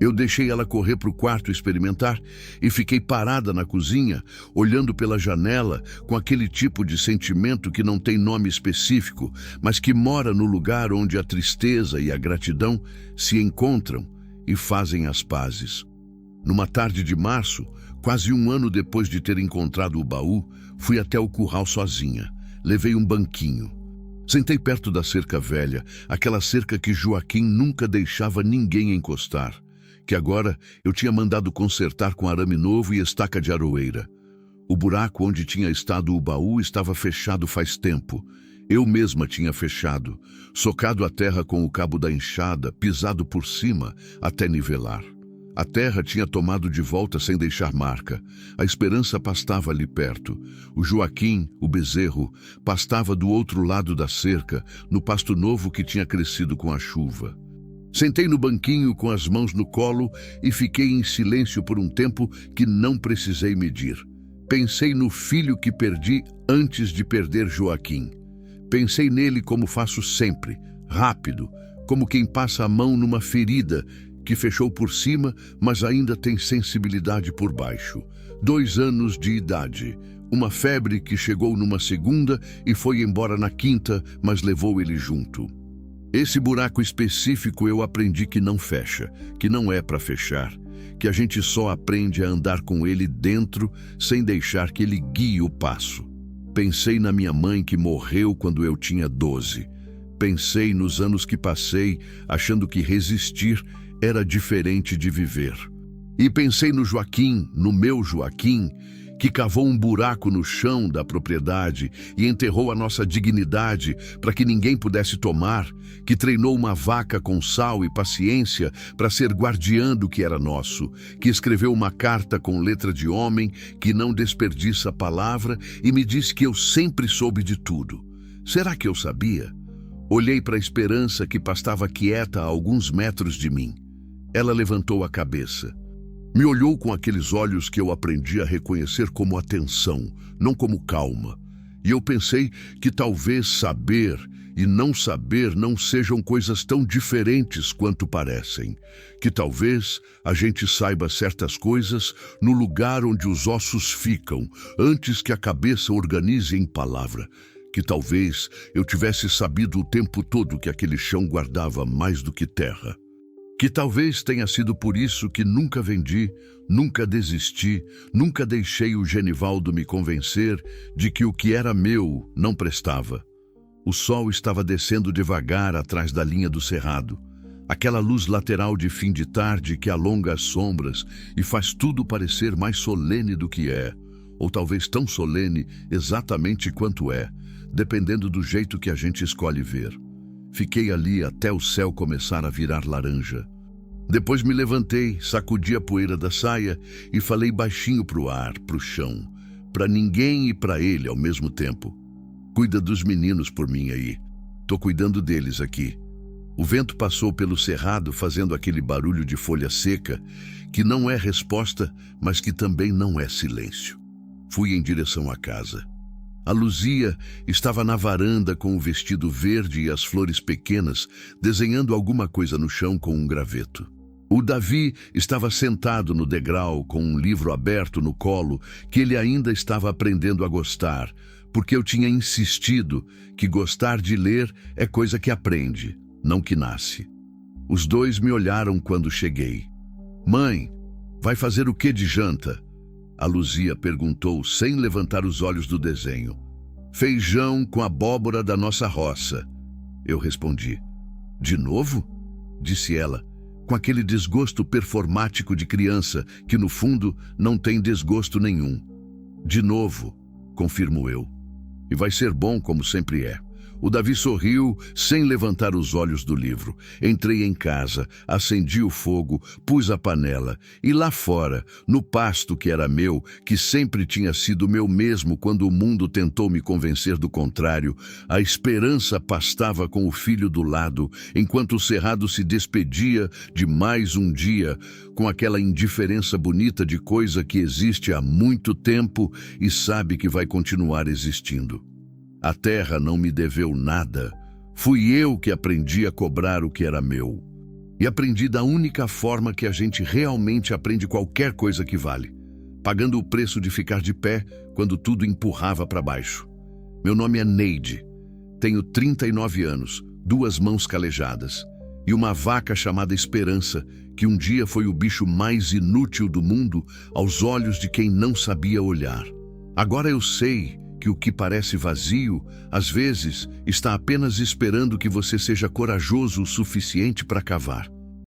Eu deixei ela correr para o quarto experimentar e fiquei parada na cozinha, olhando pela janela com aquele tipo de sentimento que não tem nome específico, mas que mora no lugar onde a tristeza e a gratidão se encontram e fazem as pazes. Numa tarde de março, quase 1 ano depois de ter encontrado o baú, fui até o curral sozinha. Levei um banquinho. Sentei perto da cerca velha, aquela cerca que Joaquim nunca deixava ninguém encostar, que agora eu tinha mandado consertar com arame novo e estaca de aroeira. O buraco onde tinha estado o baú estava fechado faz tempo. Eu mesma tinha fechado, socado a terra com o cabo da enxada, pisado por cima até nivelar. A terra tinha tomado de volta sem deixar marca. A esperança pastava ali perto. O Joaquim, o bezerro, pastava do outro lado da cerca, no pasto novo que tinha crescido com a chuva. Sentei no banquinho com as mãos no colo e fiquei em silêncio por um tempo que não precisei medir. Pensei no filho que perdi antes de perder Joaquim. Pensei nele como faço sempre, rápido, como quem passa a mão numa ferida que fechou por cima, mas ainda tem sensibilidade por baixo. 2 anos de idade, uma febre que chegou numa segunda e foi embora na quinta, mas levou ele junto. Esse buraco específico eu aprendi que não fecha, que não é para fechar, que a gente só aprende a andar com ele dentro sem deixar que ele guie o passo. Pensei na minha mãe que morreu quando eu tinha 12. Pensei nos anos que passei achando que resistir era diferente de viver. E pensei no Joaquim, no meu Joaquim, que cavou um buraco no chão da propriedade e enterrou a nossa dignidade para que ninguém pudesse tomar, que treinou uma vaca com sal e paciência para ser guardiã do que era nosso, que escreveu uma carta com letra de homem, que não desperdiça a palavra e me disse que eu sempre soube de tudo. Será que eu sabia? Olhei para a esperança que pastava quieta a alguns metros de mim. Ela levantou a cabeça. Me olhou com aqueles olhos que eu aprendi a reconhecer como atenção, não como calma. E eu pensei que talvez saber e não saber não sejam coisas tão diferentes quanto parecem. Que talvez a gente saiba certas coisas no lugar onde os ossos ficam, antes que a cabeça organize em palavra. Que talvez eu tivesse sabido o tempo todo que aquele chão guardava mais do que terra. Que talvez tenha sido por isso que nunca vendi, nunca desisti, nunca deixei o Genivaldo me convencer de que o que era meu não prestava. O sol estava descendo devagar atrás da linha do cerrado. Aquela luz lateral de fim de tarde que alonga as sombras e faz tudo parecer mais solene do que é, ou talvez tão solene exatamente quanto é, dependendo do jeito que a gente escolhe ver. Fiquei ali até o céu começar a virar laranja. Depois me levantei, sacudi a poeira da saia e falei baixinho pro ar, pro chão, para ninguém e para ele ao mesmo tempo. Cuida dos meninos por mim aí. Tô cuidando deles aqui. O vento passou pelo cerrado fazendo aquele barulho de folha seca, que não é resposta, mas que também não é silêncio. Fui em direção à casa. A Luzia estava na varanda com o vestido verde e as flores pequenas, desenhando alguma coisa no chão com um graveto. O Davi estava sentado no degrau com um livro aberto no colo que ele ainda estava aprendendo a gostar, porque eu tinha insistido que gostar de ler é coisa que aprende, não que nasce. Os dois me olharam quando cheguei. Mãe, vai fazer o que de janta? A Luzia perguntou sem levantar os olhos do desenho. Feijão com abóbora da nossa roça. Eu respondi. De novo? Disse ela, com aquele desgosto performático de criança que no fundo não tem desgosto nenhum. De novo, confirmo eu. E vai ser bom como sempre é. O Davi sorriu sem levantar os olhos do livro. Entrei em casa, acendi o fogo, pus a panela e lá fora, no pasto que era meu, que sempre tinha sido meu mesmo quando o mundo tentou me convencer do contrário, a esperança pastava com o filho do lado, enquanto o cerrado se despedia de mais um dia, com aquela indiferença bonita de coisa que existe há muito tempo e sabe que vai continuar existindo. A terra não me deveu nada. Fui eu que aprendi a cobrar o que era meu. E aprendi da única forma que a gente realmente aprende qualquer coisa que vale, pagando o preço de ficar de pé quando tudo empurrava para baixo. Meu nome é Neide. Tenho 39 anos, 2 mãos calejadas e uma vaca chamada Esperança, que um dia foi o bicho mais inútil do mundo aos olhos de quem não sabia olhar. Agora eu sei que o que parece vazio, às vezes, está apenas esperando que você seja corajoso o suficiente para cavar.